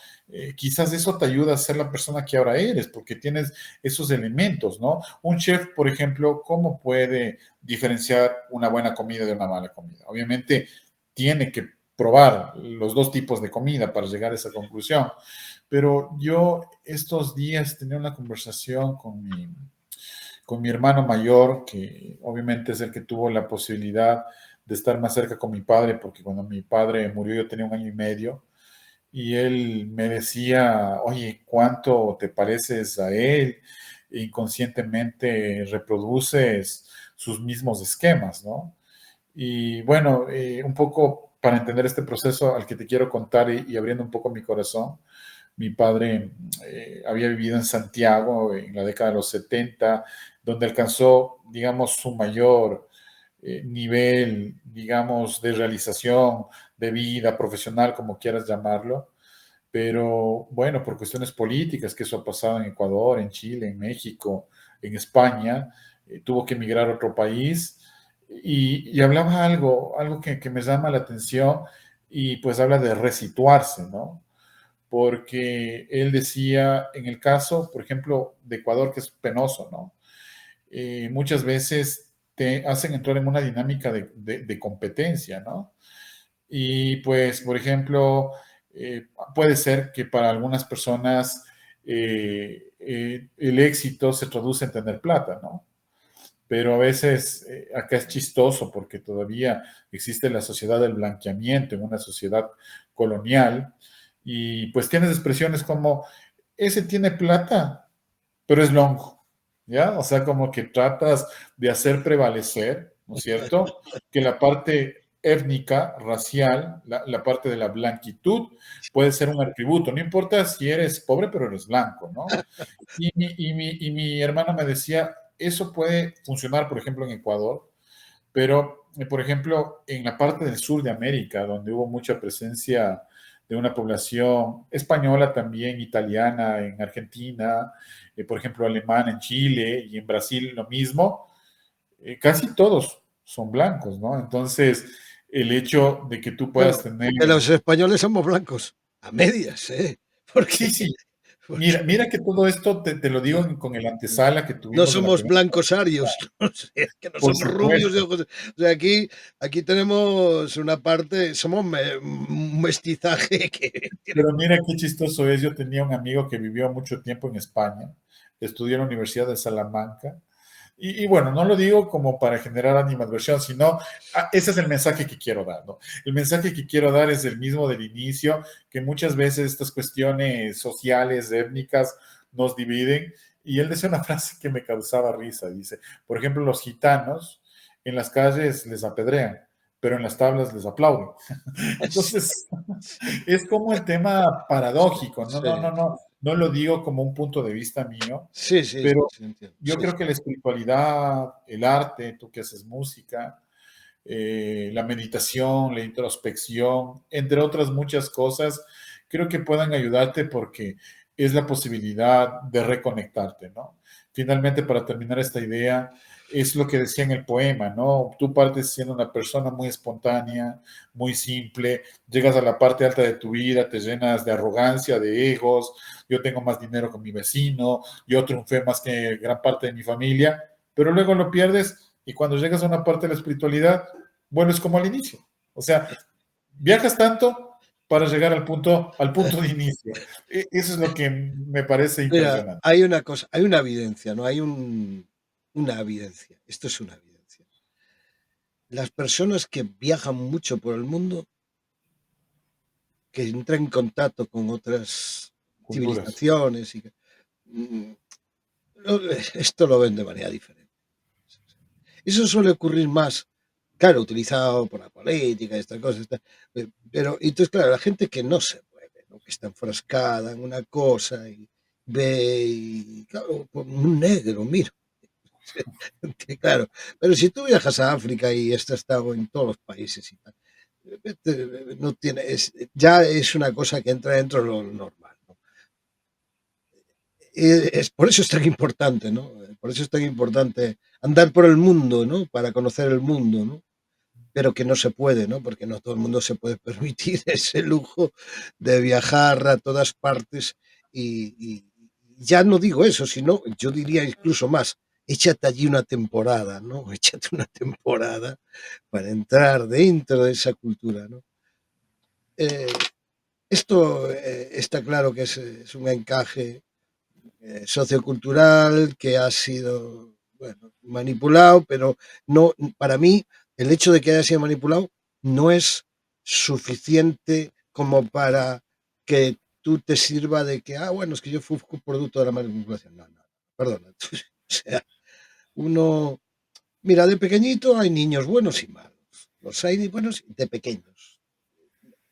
quizás eso te ayuda a ser la persona que ahora eres, porque tienes esos elementos, ¿no? Un chef, por ejemplo, ¿cómo puede diferenciar una buena comida de una mala comida? Obviamente tiene que probar los dos tipos de comida para llegar a esa conclusión. Pero yo estos días tenía una conversación con mi hermano mayor, que obviamente es el que tuvo la posibilidad de estar más cerca con mi padre, porque cuando mi padre murió yo tenía 1 año y medio, y él me decía, oye, ¿cuánto te pareces a él? Inconscientemente reproduces sus mismos esquemas, ¿no? Y bueno, un poco para entender este proceso al que te quiero contar y abriendo un poco mi corazón, mi padre había vivido en Santiago en la década de los 70, donde alcanzó, digamos, su mayor nivel, digamos, de realización de vida profesional, como quieras llamarlo. Pero bueno, por cuestiones políticas, que eso ha pasado en Ecuador, en Chile, en México, en España, tuvo que emigrar a otro país y hablaba algo que me llama la atención y pues habla de resituarse, ¿no? Porque él decía, en el caso, por ejemplo, de Ecuador, que es penoso, ¿no? Muchas veces te hacen entrar en una dinámica de competencia, ¿no? Y pues, por ejemplo, puede ser que para algunas personas el éxito se traduce en tener plata, ¿no? Pero a veces acá es chistoso porque todavía existe la sociedad del blanqueamiento en una sociedad colonial y pues tienes expresiones como, ese tiene plata, pero es longo, ¿ya? O sea, como que tratas de hacer prevalecer, ¿no es cierto? Que la parte étnica, racial, la parte de la blanquitud puede ser un atributo, no importa si eres pobre, pero eres blanco, ¿no? Y mi hermana me decía, eso puede funcionar, por ejemplo, en Ecuador, pero, por ejemplo, en la parte del sur de América, donde hubo mucha presencia de una población española también, italiana en Argentina, por ejemplo, alemana en Chile y en Brasil lo mismo, casi todos son blancos, ¿no? Entonces, el hecho de que tú Bueno, puedas tener... que los españoles somos blancos, a medias, ¿eh? Porque, Sí, sí, porque mira que todo esto te lo digo con el antesala que no tuvimos de la somos primera blancos arios, conversación. o sea, que no Por somos rubios de supuesto. ojos. O sea, aquí tenemos una parte, somos un mestizaje que tiene. Pero mira qué chistoso es. Yo tenía un amigo que vivió mucho tiempo en España, estudió en la Universidad de Salamanca. Y bueno, no lo digo como para generar animadversión, sino ese es el mensaje que quiero dar, ¿no? El mensaje que quiero dar es el mismo del inicio, que muchas veces estas cuestiones sociales, étnicas, nos dividen. Y él decía una frase que me causaba risa. Dice, por ejemplo, los gitanos en las calles les apedrean, pero en las tablas les aplauden. Entonces, Sí, es como el tema sí, paradójico, no, no, no, sí, no, no lo digo como un punto de vista mío, sí, sí, sí, pero sí, entiendo. yo Sí, creo que la espiritualidad, el arte, tú que haces música, la meditación, la introspección, entre otras muchas cosas, creo que puedan ayudarte porque es la posibilidad de reconectarte, ¿no? Finalmente, para terminar esta idea, es lo que decía en el poema, ¿no? Tú partes siendo una persona muy espontánea, muy simple, llegas a la parte alta de tu vida, te llenas de arrogancia, de egos, yo tengo más dinero que mi vecino, yo triunfé más que gran parte de mi familia, pero luego lo pierdes y cuando llegas a una parte de la espiritualidad, vuelves como al inicio. O sea, viajas tanto para llegar al punto de inicio. Eso es lo que me parece mira, impresionante. hay una cosa, hay una evidencia, ¿no? Una evidencia. Esto es una evidencia. Las personas que viajan mucho por el mundo, que entran en contacto con otras Culturas. civilizaciones mm, esto lo ven de manera diferente. Eso suele ocurrir más, claro, utilizado por la política, estas cosas, pero entonces, claro, la gente que no se mueve, ¿no? Que está enfrascada en una cosa y ve, y, claro, como un negro, mira. Claro, pero si tú viajas a África y esto está en todos los países y tal, no tiene, ya es una cosa que entra dentro de lo normal, ¿no? Por eso es tan importante, ¿no? Por eso es tan importante andar por el mundo, ¿no? Para conocer el mundo, ¿no? pero que no se puede, ¿no? Porque no todo el mundo se puede permitir ese lujo de viajar a todas partes y ya no digo eso, sino yo diría incluso más, échate allí una temporada, ¿no? Échate una temporada para entrar dentro de esa cultura, ¿no? Eh, esto está claro que es un encaje sociocultural que ha sido, bueno, manipulado, pero no, para mí, el hecho de que haya sido manipulado no es suficiente como para que tú te sirva de que, bueno, es que yo fui producto de la manipulación. No, no, perdona. O sea, uno, mira, de pequeñito hay niños buenos y malos. Los hay buenos de pequeños,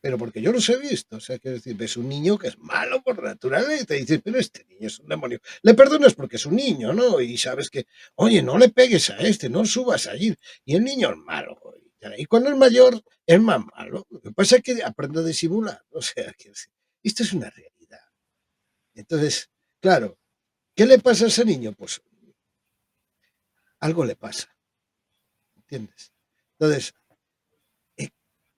pero porque yo los he visto, o sea, quiero decir, ves un niño que es malo por naturaleza y te dices, pero este niño es un demonio. Le perdonas porque es un niño, ¿no? Y sabes que, oye, no le pegues a este, no subas allí. Y el niño es malo. Y cuando es mayor, es más malo. Lo que pasa es que aprende a disimular. O sea, quiero decir, esto es una realidad. Entonces, claro, ¿qué le pasa a ese niño? Pues algo le pasa, ¿entiendes? Entonces,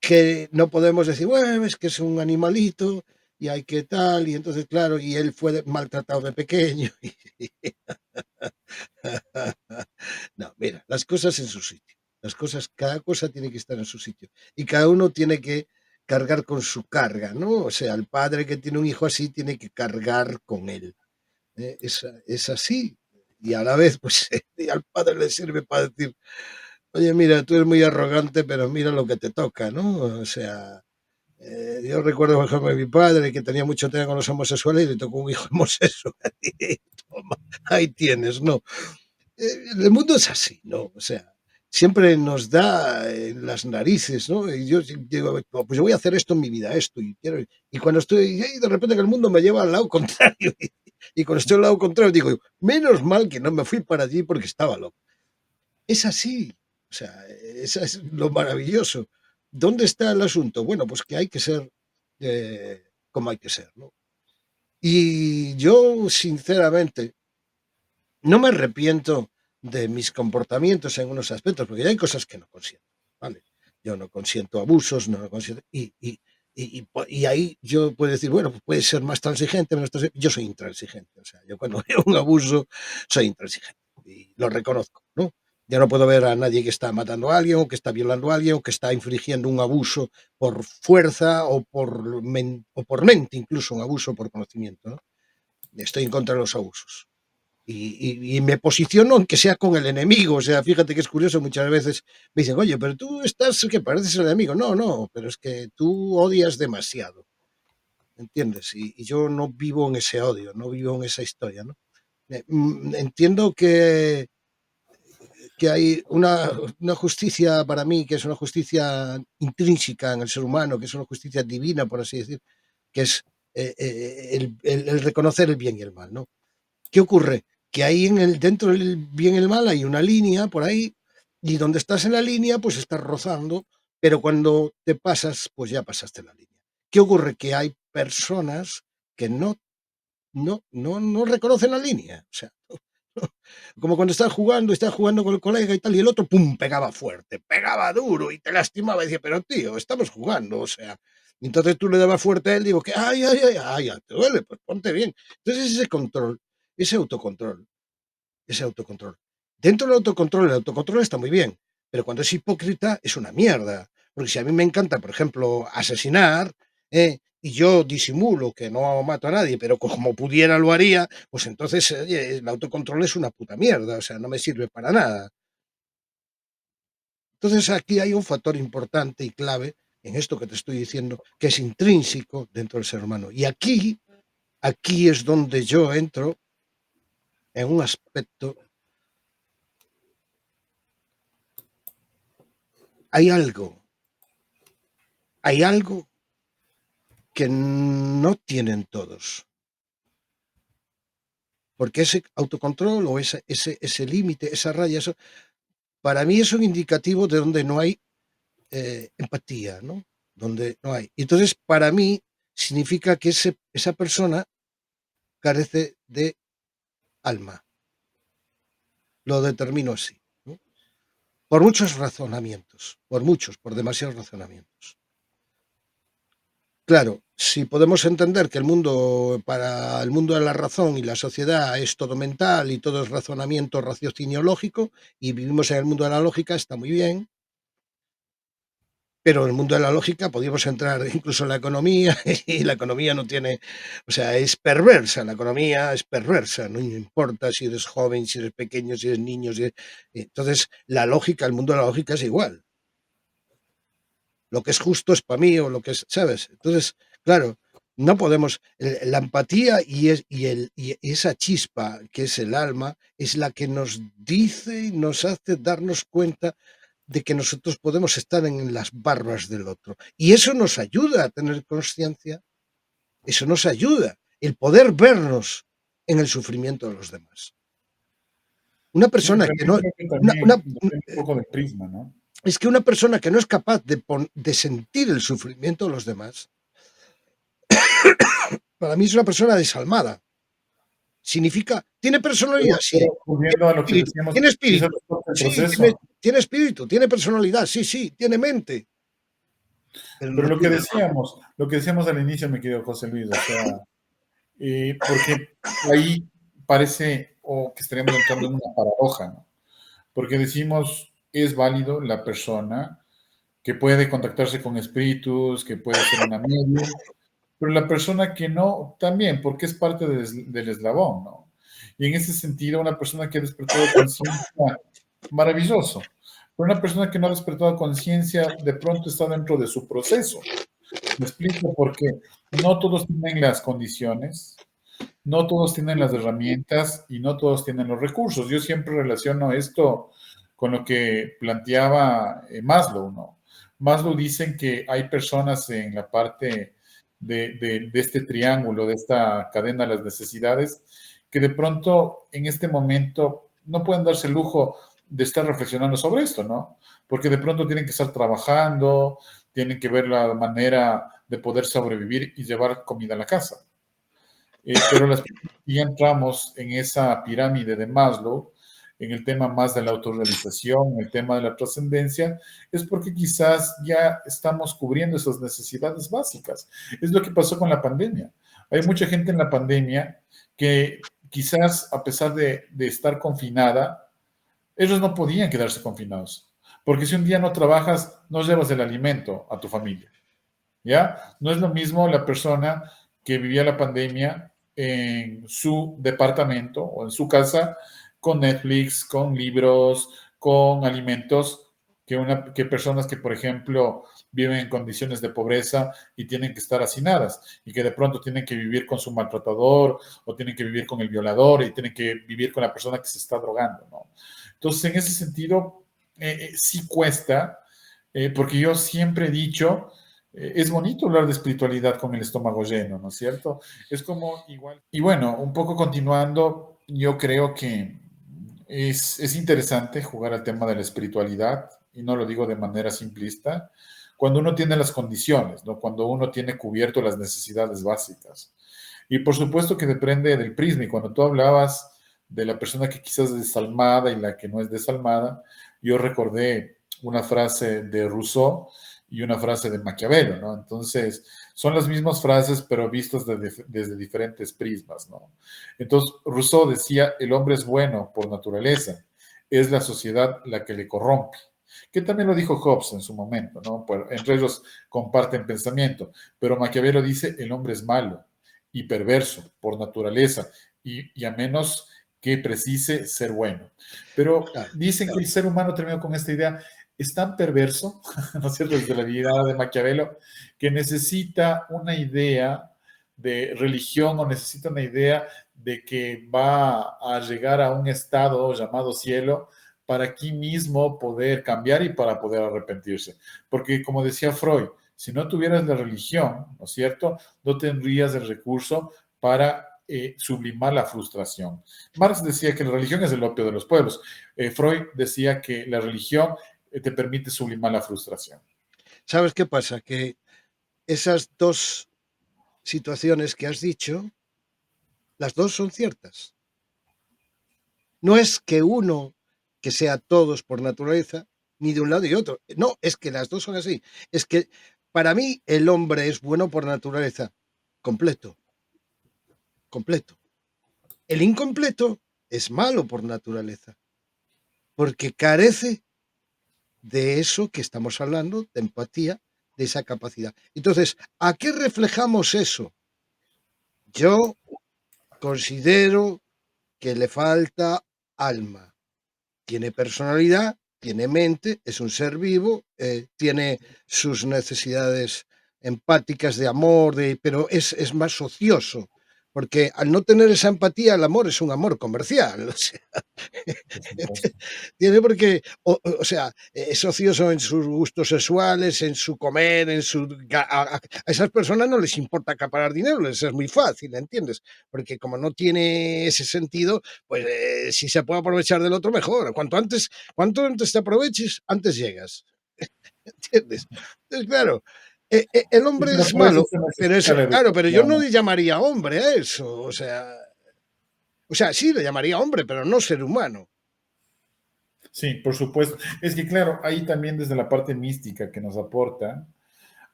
que no podemos decir, bueno, es que es un animalito y hay que tal, y entonces, claro, y él fue maltratado de pequeño. No, mira, las cosas en su sitio. Las cosas, cada cosa tiene que estar en su sitio. Y cada uno tiene que cargar con su carga, ¿no? O sea, el padre que tiene un hijo así tiene que cargar con él. Es así. Y a la vez, pues, y al padre le sirve para decir, oye, mira, tú eres muy arrogante, pero mira lo que te toca, ¿no? O sea, yo recuerdo, por ejemplo, a mi padre que tenía mucho tema con los homosexuales y le tocó un hijo homosexual. Y toma, ahí tienes, ¿no? El mundo es así, ¿no? O sea, siempre nos da en las narices, ¿no? Y yo digo, "Oh, pues yo voy a hacer esto en mi vida, esto, y quiero, y cuando estoy, y de repente que el mundo me lleva al lado contrario, y cuando estoy al lado contrario digo, menos mal que no me fui para allí porque estaba loco. Es así, o sea, eso es lo maravilloso. ¿Dónde está el asunto? Bueno, pues que hay que ser como hay que ser, ¿no? Y yo, sinceramente, no me arrepiento de mis comportamientos en unos aspectos, porque ya hay cosas que no consiento, ¿vale? Yo no consiento abusos, no lo consiento, y ahí yo puedo decir, bueno, pues puede ser más transigente, menos transigente. Yo soy intransigente, o sea, yo cuando veo un abuso soy intransigente y lo reconozco, ¿no? Ya no puedo ver a nadie que está matando a alguien o que está violando a alguien o que está infligiendo un abuso por fuerza o por mente, incluso un abuso por conocimiento, ¿no? Estoy en contra de los abusos y me posiciono aunque sea con el enemigo. O sea, fíjate que es curioso, muchas veces me dicen, oye, pero tú estás que pareces el enemigo. No, no, pero es que tú odias demasiado, ¿entiendes? Y yo no vivo en ese odio, no vivo en esa historia, ¿no? Entiendo que hay una justicia para mí, que es una justicia intrínseca en el ser humano, que es una justicia divina, por así decir, que es el reconocer el bien y el mal, ¿no? ¿Qué ocurre? Que ahí dentro del bien y el mal hay una línea por ahí, y donde estás en la línea, pues estás rozando, pero cuando te pasas, pues ya pasaste la línea. ¿Qué ocurre? Que hay personas que no reconocen la línea. O sea, como cuando estás jugando con el colega y tal, y el otro, pum, pegaba fuerte, pegaba duro y te lastimaba. Y decía, pero tío, estamos jugando, o sea. Y entonces tú le dabas fuerte a él, digo, que ay, te duele, pues ponte bien. Entonces ese control, ese autocontrol, ese autocontrol. Dentro del autocontrol, el autocontrol está muy bien, pero cuando es hipócrita es una mierda. Porque si a mí me encanta, por ejemplo, asesinar, y yo disimulo que no mato a nadie, pero como pudiera lo haría, pues entonces el autocontrol es una puta mierda, o sea, no me sirve para nada. Entonces aquí hay un factor importante y clave en esto que te estoy diciendo, que es intrínseco dentro del ser humano. Y aquí es donde yo entro en un aspecto, hay algo, hay algo que no tienen todos. Porque ese autocontrol o ese límite, esa raya, eso, para mí es un indicativo de donde no hay empatía, ¿no? Donde no hay. Y entonces, para mí, significa que esa persona carece de alma. Lo determino así, ¿no? por muchos razonamientos, por demasiados razonamientos. Claro, si podemos entender que para el mundo de la razón y la sociedad es todo mental y todo es razonamiento raciocinio lógico, y vivimos en el mundo de la lógica, está muy bien, pero en el mundo de la lógica podríamos entrar incluso en la economía, y la economía no tiene, o sea, es perversa, la economía es perversa, no importa si eres joven, si eres pequeño, si eres niño, entonces la lógica, el mundo de la lógica es igual. Lo que es justo es para mí o lo que es, ¿sabes? Entonces, claro, no podemos, la empatía y esa chispa que es el alma es la que nos dice y nos hace darnos cuenta de que nosotros podemos estar en las barbas del otro. Y eso nos ayuda a tener conciencia, eso nos ayuda, el poder vernos en el sufrimiento de los demás. Una Sí, persona pero que yo no, creo que una, también una, depende un poco del prisma, ¿no? es que una persona que no es capaz de sentir el sufrimiento de los demás, para mí es una persona desalmada. Significa, ¿tiene personalidad? Sí. Pero volviendo a lo que Espíritu, decíamos, tiene quizás espíritu. el Sí, tiene, proceso. tiene espíritu, tiene personalidad, sí, sí, tiene mente, pero Pero no tiene alma. lo que decíamos al inicio, mi querido José Luis, o sea, porque ahí parece o que estaríamos entrando en una paradoja, ¿no? Porque decimos, es válido la persona que puede contactarse con espíritus, que puede ser una medium, pero la persona que no, también, porque es parte del eslabón, ¿no? Y en ese sentido, una persona que ha despertado conciencia, maravilloso. Pero una persona que no ha despertado conciencia, de pronto está dentro de su proceso. Me explico porque no todos tienen las condiciones, no todos tienen las herramientas y no todos tienen los recursos. Yo siempre relaciono esto con lo que planteaba Maslow, ¿no? Maslow dicen que hay personas en la parte de este triángulo, de esta cadena de las necesidades, que de pronto en este momento no pueden darse el lujo de estar reflexionando sobre esto, ¿no? Porque de pronto tienen que estar trabajando, tienen que ver la manera de poder sobrevivir y llevar comida a la casa. Pero las personas que ya entramos en esa pirámide de Maslow, en el tema más de la autorrealización, en el tema de la trascendencia, es porque quizás ya estamos cubriendo esas necesidades básicas. Es lo que pasó con la pandemia. Hay mucha gente en la pandemia que quizás a pesar de estar confinada, ellos no podían quedarse confinados. Porque si un día no trabajas, no llevas el alimento a tu familia. ¿Ya? No es lo mismo la persona que vivía la pandemia en su departamento o en su casa con Netflix, con libros, con alimentos, que personas que, por ejemplo, viven en condiciones de pobreza y tienen que estar hacinadas y que de pronto tienen que vivir con su maltratador o tienen que vivir con el violador y tienen que vivir con la persona que se está drogando, ¿no? Entonces, en ese sentido, sí cuesta, porque yo siempre he dicho es bonito hablar de espiritualidad con el estómago lleno, ¿no es cierto? Es como igual. Y bueno, un poco continuando, yo creo que es interesante jugar al tema de la espiritualidad, y no lo digo de manera simplista, cuando uno tiene las condiciones, ¿no? Cuando uno tiene cubierto las necesidades básicas. Y por supuesto que depende del prisma, y cuando tú hablabas de la persona que quizás es desalmada y la que no es desalmada, yo recordé una frase de Rousseau y una frase de Maquiavelo, ¿no? Entonces, son las mismas frases, pero vistas desde diferentes prismas, ¿no? Entonces, Rousseau decía, el hombre es bueno por naturaleza, es la sociedad la que le corrompe. Que también lo dijo Hobbes en su momento, ¿no? Entre ellos comparten pensamiento, pero Maquiavelo dice, el hombre es malo y perverso por naturaleza, y a menos que precise ser bueno. Pero Claro. dicen que el ser humano terminó con esta idea, es tan perverso, ¿no es cierto?, desde la vida de Maquiavelo, que necesita una idea de religión o necesita una idea de que va a llegar a un estado llamado cielo para aquí mismo poder cambiar y para poder arrepentirse. Porque como decía Freud, si no tuvieras la religión, ¿no es cierto?, no tendrías el recurso para sublimar la frustración. Marx decía que la religión es el opio de los pueblos. Freud decía que la religión te permite sublimar la frustración. ¿Sabes qué pasa? Que esas dos situaciones que has dicho, las dos son ciertas. No es que uno, que sea todos por naturaleza, ni de un lado y otro. No, es que las dos son así. Es que para mí el hombre es bueno por naturaleza, completo, completo. El incompleto es malo por naturaleza, porque carece de eso que estamos hablando, de empatía, de esa capacidad. Entonces, ¿a qué reflejamos eso? Yo considero que le falta alma. Tiene personalidad, tiene mente, es un ser vivo, tiene sus necesidades empáticas de amor, pero es más ocioso, porque al no tener esa empatía, el amor es un amor comercial. O sea, por supuesto. tiene porque, o sea, es ocioso en sus gustos sexuales, en su comer, en su... A esas personas no les importa acaparar dinero, les es muy fácil, ¿entiendes? Porque como no tiene ese sentido, pues si se puede aprovechar del otro, mejor. Cuanto antes te aproveches, antes llegas. ¿Entiendes? Entonces, claro, el Y hombre pero es por eso malo, se pero necesita eso, la claro, pero yo no educación. le llamaría hombre a eso. O sea, sí le llamaría hombre, pero no ser humano. Sí, por supuesto. Es que, claro, ahí también desde la parte mística que nos aporta,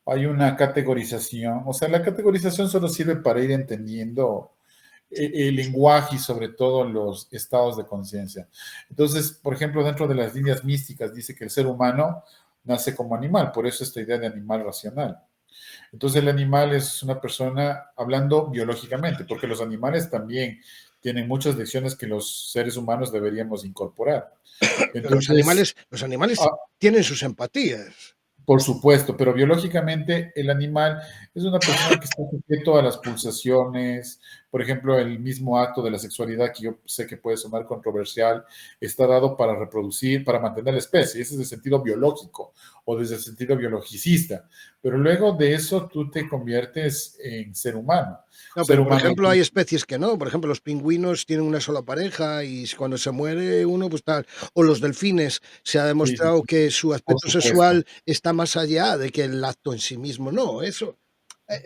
hay una categorización. O sea, la categorización solo sirve para ir entendiendo el lenguaje y sobre todo los estados de conciencia. Entonces, por ejemplo, dentro de las líneas místicas dice que el ser humano nace como animal, por eso esta idea de animal racional. Entonces, el animal es una persona hablando biológicamente, porque los animales también tienen muchas lecciones que los seres humanos deberíamos incorporar. Pero Entonces, los animales ah, tienen sus empatías. por supuesto, pero biológicamente el animal es una persona que está sujeto a las pulsaciones, por ejemplo, el mismo acto de la sexualidad, que yo sé que puede sonar controversial, está dado para reproducir, para mantener la especie, ese es el sentido biológico o desde el sentido biologicista, pero luego de eso tú te conviertes en ser humano. No, Ser pero por humano, ejemplo hay especies que no. Por ejemplo, los pingüinos tienen una sola pareja y cuando se muere uno, pues tal. O los delfines, se ha sí, sí, demostrado que su por aspecto supuesto, sexual está más allá de que el acto en sí mismo. No, eso.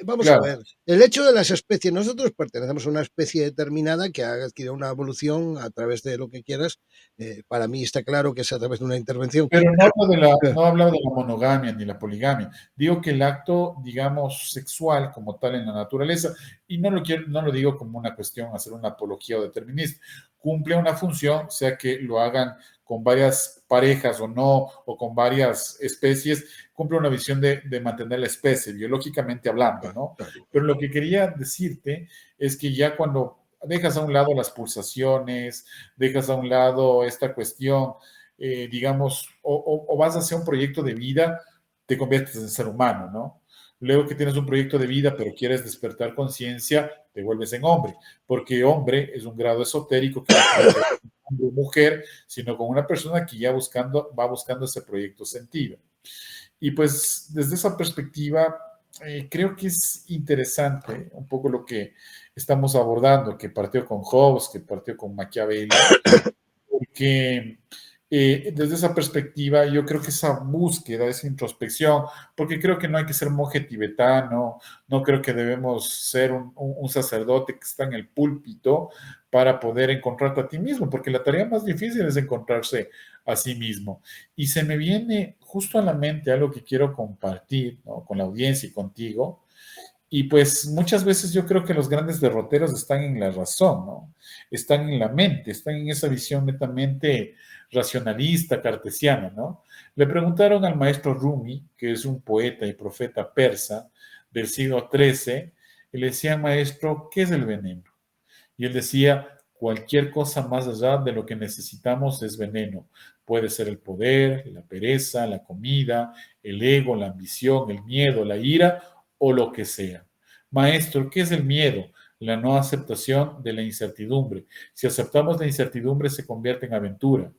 Vamos a claro. ver, el hecho de las especies, nosotros pertenecemos a una especie determinada que ha adquirido una evolución a través de lo que quieras. Para mí está claro que es a través de una intervención. Pero no hablo de la, Eh, no hablo de la monogamia ni la poligamia. Digo que el acto, digamos, sexual como tal en la naturaleza, y no lo digo como una cuestión, hacer una apología o determinista, cumple una función, sea que lo hagan con varias parejas o no, o con varias especies, cumple una visión de mantener la especie, biológicamente hablando, Claro, ¿no? claro. Pero lo que quería decirte es que ya cuando dejas a un lado las pulsaciones, dejas a un lado esta cuestión digamos, o vas hacia un proyecto de vida, te conviertes en ser humano, ¿no? Luego que tienes un proyecto de vida, pero quieres despertar conciencia, te vuelves en hombre, porque hombre es un grado esotérico que no tiene que ver con hombre o mujer, sino con una persona que ya va buscando ese proyecto sentido. Y pues desde esa perspectiva, creo que es interesante un poco lo que estamos abordando, que partió con Hobbes, que partió con Maquiavelo, porque desde esa perspectiva yo creo que esa búsqueda, esa introspección, porque creo que no hay que ser monje tibetano, no creo que debemos ser un sacerdote que está en el púlpito para poder encontrarte a ti mismo, porque la tarea más difícil es encontrarse a sí mismo. Y se me viene justo a la mente algo que quiero compartir, ¿no? Con la audiencia y contigo, y pues muchas veces yo creo que los grandes derroteros están en la razón, ¿no? Están en la mente, están en esa visión netamente racionalista, cartesiana, ¿no? Le preguntaron al maestro Rumi, que es un poeta y profeta persa del siglo XIII, y le decían, maestro, ¿qué es el veneno? Y él decía, cualquier cosa más allá de lo que necesitamos es veneno. Puede ser el poder, la pereza, la comida, el ego, la ambición, el miedo, la ira o lo que sea. Maestro, ¿qué es el miedo? La no aceptación de la incertidumbre. Si aceptamos la incertidumbre se convierte en aventura.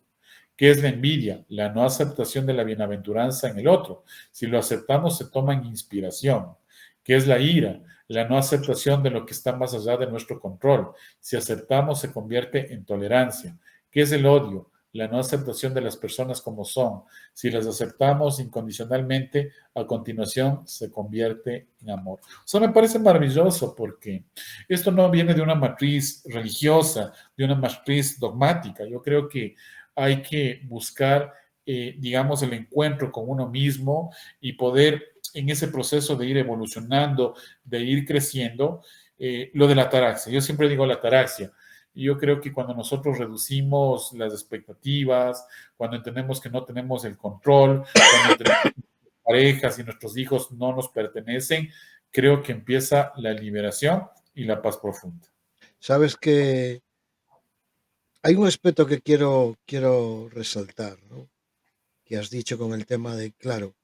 ¿Qué es la envidia? La no aceptación de la bienaventuranza en el otro. Si lo aceptamos, se toma en inspiración. ¿Qué es la ira? La no aceptación de lo que está más allá de nuestro control. Si aceptamos, se convierte en tolerancia. ¿Qué es el odio? La no aceptación de las personas como son. Si las aceptamos incondicionalmente, a continuación se convierte en amor. Eso me parece maravilloso porque esto no viene de una matriz religiosa, de una matriz dogmática. Yo creo que hay que buscar digamos, el encuentro con uno mismo y poder en ese proceso de ir evolucionando, de ir creciendo, lo de la ataraxia. Yo siempre digo la ataraxia. Yo creo que cuando nosotros reducimos las expectativas, cuando entendemos que no tenemos el control, cuando entendemos que nuestras parejas y nuestros hijos no nos pertenecen, creo que empieza la liberación y la paz profunda. Sabes que hay un aspecto que quiero resaltar, ¿no? Que has dicho con el tema de, claro,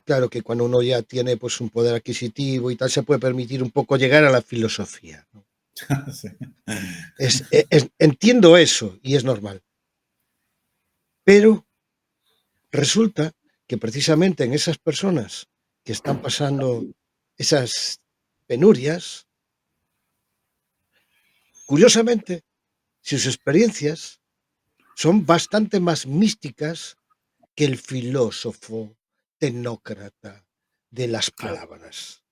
claro que cuando uno ya tiene pues un poder adquisitivo y tal, se puede permitir un poco llegar a la filosofía, ¿no? Sí. Entiendo eso y es normal, pero resulta que precisamente en esas personas que están pasando esas penurias, curiosamente, sus experiencias son bastante más místicas que el filósofo tecnócrata de las Claro. palabras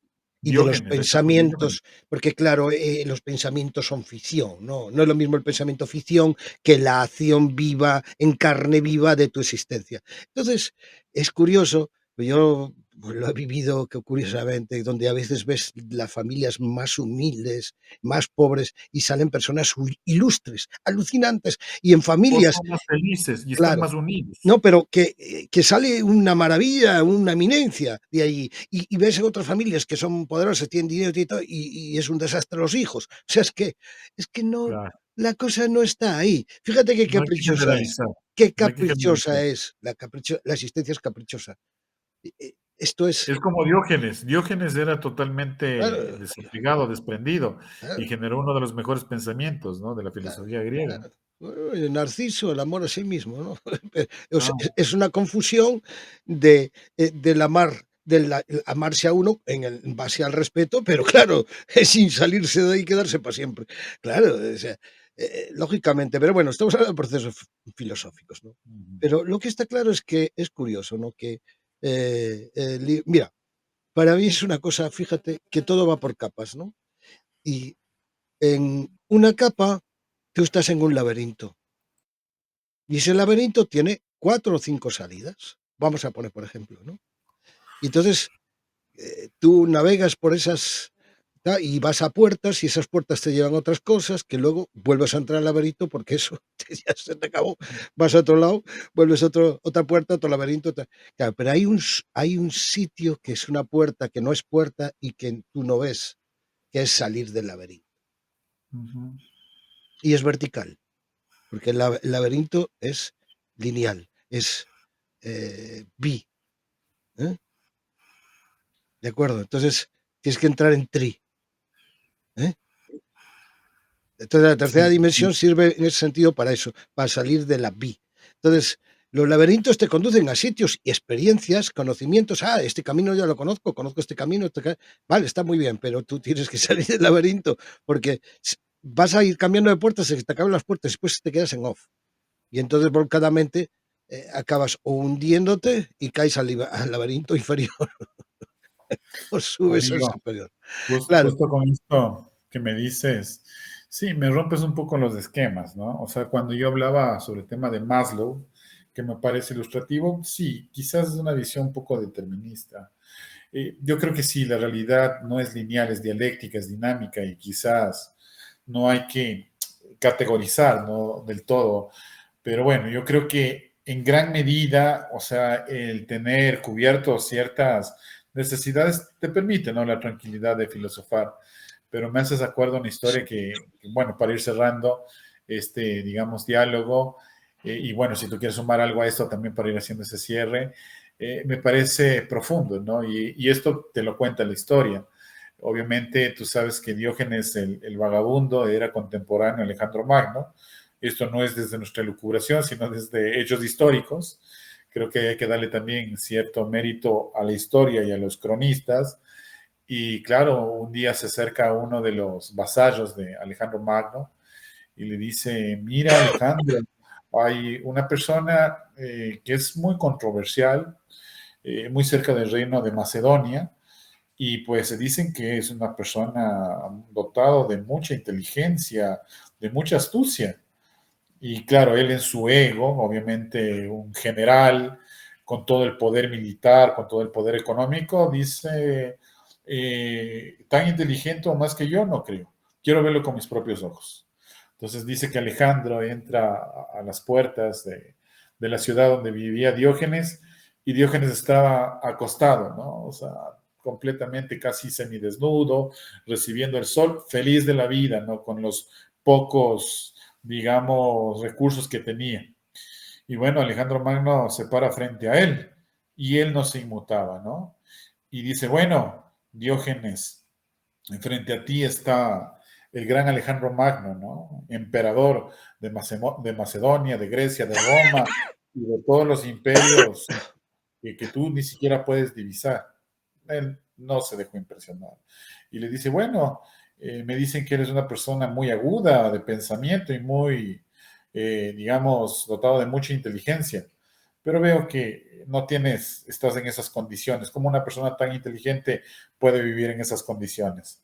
y de los Diógenes, el caso de Diógenes. pensamientos, porque claro, los pensamientos son ficción, ¿no? No es lo mismo el pensamiento ficción que la acción viva, en carne viva de tu existencia. Entonces, es curioso, yo pues, lo he vivido que curiosamente, donde a veces ves las familias más humildes, más pobres, y salen personas ilustres, alucinantes, y en O familias, son más felices y están claro, más unidos. no, pero que sale una maravilla, una eminencia de allí. Y ves en otras familias que son poderosas, tienen dinero y todo, y es un desastre los hijos. O sea, es que no, Claro. la cosa no está ahí. Fíjate qué No hay que caprichosa es. generalizar. Qué No hay que caprichosa generalizar. es. La existencia es caprichosa. Esto es, Es como Diógenes. Diógenes era totalmente claro, desapegado, desprendido y claro, generó uno de los mejores pensamientos, ¿no? De la claro, filosofía griega. claro. Bueno, el Narciso, el amor a sí mismo, ¿no? O sea, Ah, es una confusión del amar, el amarse a uno en base al respeto, pero claro, sin salirse de ahí y quedarse para siempre. Claro, o sea, lógicamente, pero bueno, estamos hablando de procesos filosóficos, ¿no? ujú. Pero lo que está claro es que es curioso, ¿no? Que, mira, para mí es una cosa, fíjate, que todo va por capas, ¿no? Y en una capa, tú estás en un laberinto. Y ese laberinto tiene 4 o 5 salidas. Vamos a poner, por ejemplo, ¿no? Y entonces, tú navegas por esas y vas a puertas, y esas puertas te llevan a otras cosas, que luego vuelves a entrar al laberinto porque eso ya se te acabó. Vas a otro lado, vuelves a otra puerta, otro laberinto. Claro, pero hay un sitio que es una puerta que no es puerta y que tú no ves, que es salir del laberinto. Ujú. Y es vertical, porque el laberinto es lineal, es bi, ¿eh? ¿De acuerdo? Entonces tienes que entrar en tri, ¿eh? Entonces la tercera Sí, sí. dimensión sirve en ese sentido para eso, para salir de la bi. Entonces, los laberintos te conducen a sitios y experiencias, conocimientos. Ah, este camino ya lo conozco, conozco este camino. Vale, está muy bien, pero tú tienes que salir del laberinto porque vas a ir cambiando de puertas, se te acaban las puertas, después te quedas en off. Y entonces, volcadamente, acabas o hundiéndote y caes al laberinto inferior o subes al Amigo, superior. Claro, justo con esto que me dices, sí, me rompes un poco los esquemas, ¿no? O sea, cuando yo hablaba sobre el tema de Maslow, que me parece ilustrativo, sí, quizás es una visión un poco determinista. Yo creo que sí, la realidad no es lineal, es dialéctica, es dinámica y quizás no hay que categorizar, ¿no? Del todo. Pero bueno, yo creo que en gran medida, o sea, el tener cubierto ciertas necesidades te permite, ¿no? La tranquilidad de filosofar. Pero me haces acuerdo una historia bueno, para ir cerrando este, digamos, diálogo, y bueno, si tú quieres sumar algo a esto también para ir haciendo ese cierre, me parece profundo, ¿no? Y esto te lo cuenta la historia. Obviamente, tú sabes que Diógenes el vagabundo era contemporáneo a Alejandro Magno. Esto no es desde nuestra elucubración, sino desde hechos históricos. Creo que hay que darle también cierto mérito a la historia y a los cronistas. Y claro, un día se acerca uno de los vasallos de Alejandro Magno y le dice, mira Alejandro, hay una persona que es muy controversial, muy cerca del reino de Macedonia, y pues se dicen que es una persona dotada de mucha inteligencia, de mucha astucia. Y claro, él en su ego, obviamente un general con todo el poder militar, con todo el poder económico, dice, tan inteligente o más que yo, no creo. Quiero verlo con mis propios ojos. Entonces dice que Alejandro entra a las puertas de la ciudad donde vivía Diógenes y Diógenes estaba acostado, ¿no? O sea, completamente casi semidesnudo, recibiendo el sol, feliz de la vida, ¿no? Con los pocos, digamos, recursos que tenía. Y bueno, Alejandro Magno se para frente a él y él no se inmutaba, ¿no? Y dice, bueno, Diógenes, frente a ti está el gran Alejandro Magno, ¿no? Emperador de Macedonia, de Grecia, de Roma y de todos los imperios que tú ni siquiera puedes divisar. Él no se dejó impresionar. Y le dice, bueno, me dicen que eres una persona muy aguda de pensamiento y muy, digamos, dotado de mucha inteligencia, pero veo que no tienes, estás en esas condiciones. ¿Cómo una persona tan inteligente puede vivir en esas condiciones?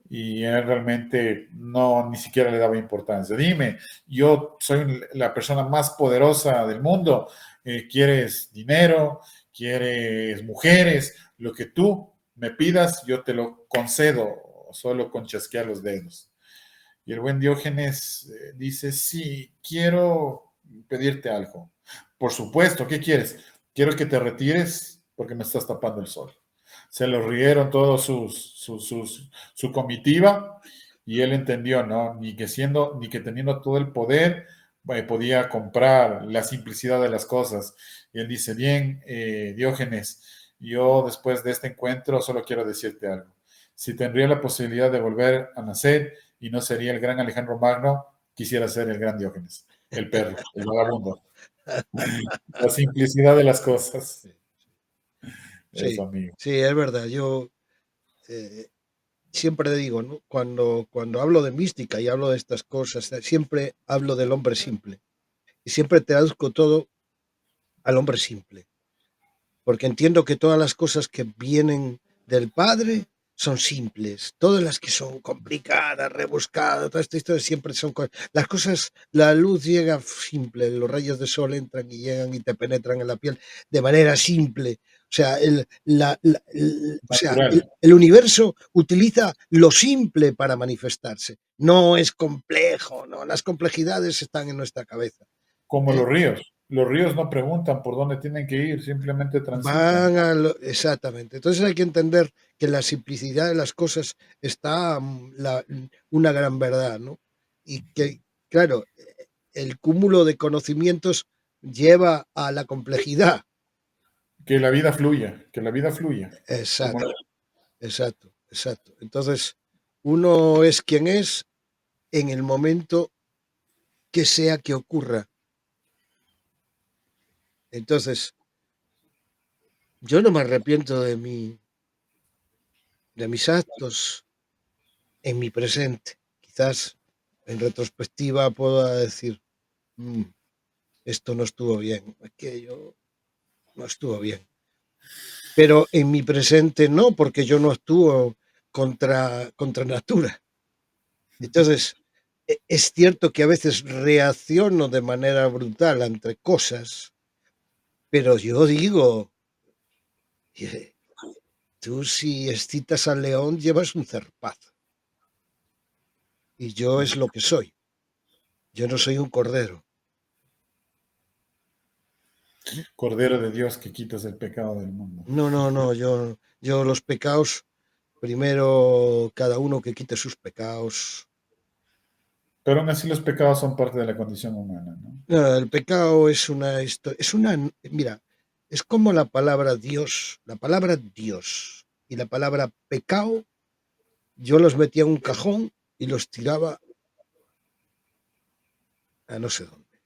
Y él realmente no, ni siquiera le daba importancia. Dime, yo soy la persona más poderosa del mundo, ¿quieres dinero? ¿Quieres mujeres? Lo que tú me pidas, yo te lo concedo, solo con chasquear los dedos. Y el buen Diógenes dice, sí, quiero pedirte algo. Por supuesto, ¿qué quieres? Quiero que te retires porque me estás tapando el sol. Se lo rieron todos su comitiva y él entendió, ¿no? Ni que teniendo todo el poder podía comprar la simplicidad de las cosas. Y él dice, bien, Diógenes, yo después de este encuentro solo quiero decirte algo. Si tendría la posibilidad de volver a nacer y no sería el gran Alejandro Magno, quisiera ser el gran Diógenes, el perro, el vagabundo. La simplicidad de las cosas. Sí, Eso, amigo. sí, es verdad. Yo eh, siempre digo, ¿no? Cuando hablo de mística y hablo de estas cosas, siempre hablo del hombre simple. Y siempre traduzco todo al hombre simple. Porque entiendo que todas las cosas que vienen del Padre son simples, todas las que son complicadas, rebuscadas, toda esta historia siempre son las cosas, la luz llega simple, los rayos de sol entran y llegan y te penetran en la piel de manera simple. O sea, o sea, Natural. el universo utiliza lo simple para manifestarse. No es complejo, no, las complejidades están en nuestra cabeza. Como ¿Eh? los ríos. Los ríos no preguntan por dónde tienen que ir, simplemente transitan. Van a exactamente. Entonces hay que entender que en la simplicidad de las cosas está una gran verdad, ¿no? Y que, claro, el cúmulo de conocimientos lleva a la complejidad. Que la vida fluya, que la vida fluya. Como Exacto, exacto, exacto. Entonces, uno es quien es en el momento que sea que ocurra. Entonces, yo no me arrepiento de mis actos en mi presente. Quizás en retrospectiva pueda decir, "Mm, esto no estuvo bien, aquello no estuvo bien". Pero en mi presente no, porque yo no actúo contra natura. Entonces, es cierto que a veces reacciono de manera brutal ante cosas, pero yo digo, "Oye, tú si excitas al león llevas un zarpazo, y yo es lo que soy, yo no soy un cordero". Cordero de Dios que quitas el pecado del mundo. No, no, no, yo los pecados, primero cada uno que quite sus pecados. Pero aún así los pecados son parte de la condición humana, ¿no? No, el pecado es mira, es como la palabra Dios y la palabra pecado, yo los metía en un cajón y los tiraba a no sé dónde,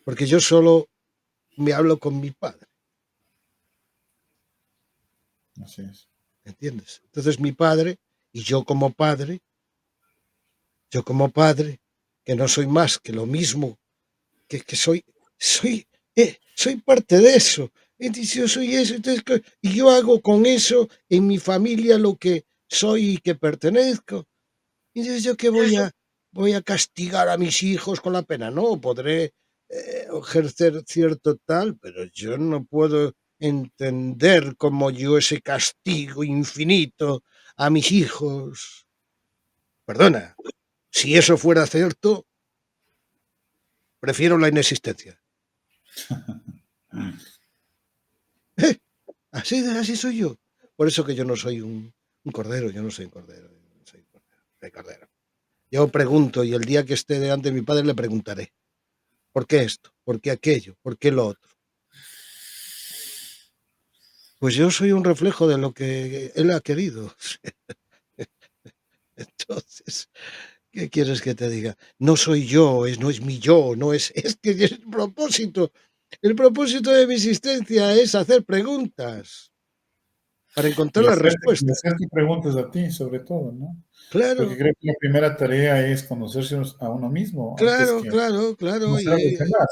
porque yo solo me hablo con mi padre, Así es. ¿entiendes? Entonces mi padre y yo como padre, que no soy más que lo mismo que soy parte de eso. Entonces, yo soy eso, entonces, y yo hago con eso en mi familia lo que soy y que pertenezco. Entonces, ¿yo qué voy a? voy a castigar a mis hijos con la pena. No, podré ejercer cierto tal, pero yo no puedo entender como yo ese castigo infinito a mis hijos. Perdona, si eso fuera cierto, prefiero la inexistencia. Así soy yo. Por eso que yo no soy un cordero, yo no soy un cordero, yo no soy un cordero, soy cordero. Yo pregunto y el día que esté delante de mi padre le preguntaré, ¿por qué esto? ¿Por qué aquello? ¿Por qué lo otro? Pues yo soy un reflejo de lo que él ha querido. Entonces, ¿qué quieres que te diga? No soy yo, no es mi yo, no es que es el propósito. El propósito de mi existencia es hacer preguntas para encontrar las Y respuestas. hacerte preguntas a ti, sobre todo, ¿no? Porque Claro, creo que la primera tarea es conocerse a uno mismo antes claro, que claro, claro. conocer a los demás.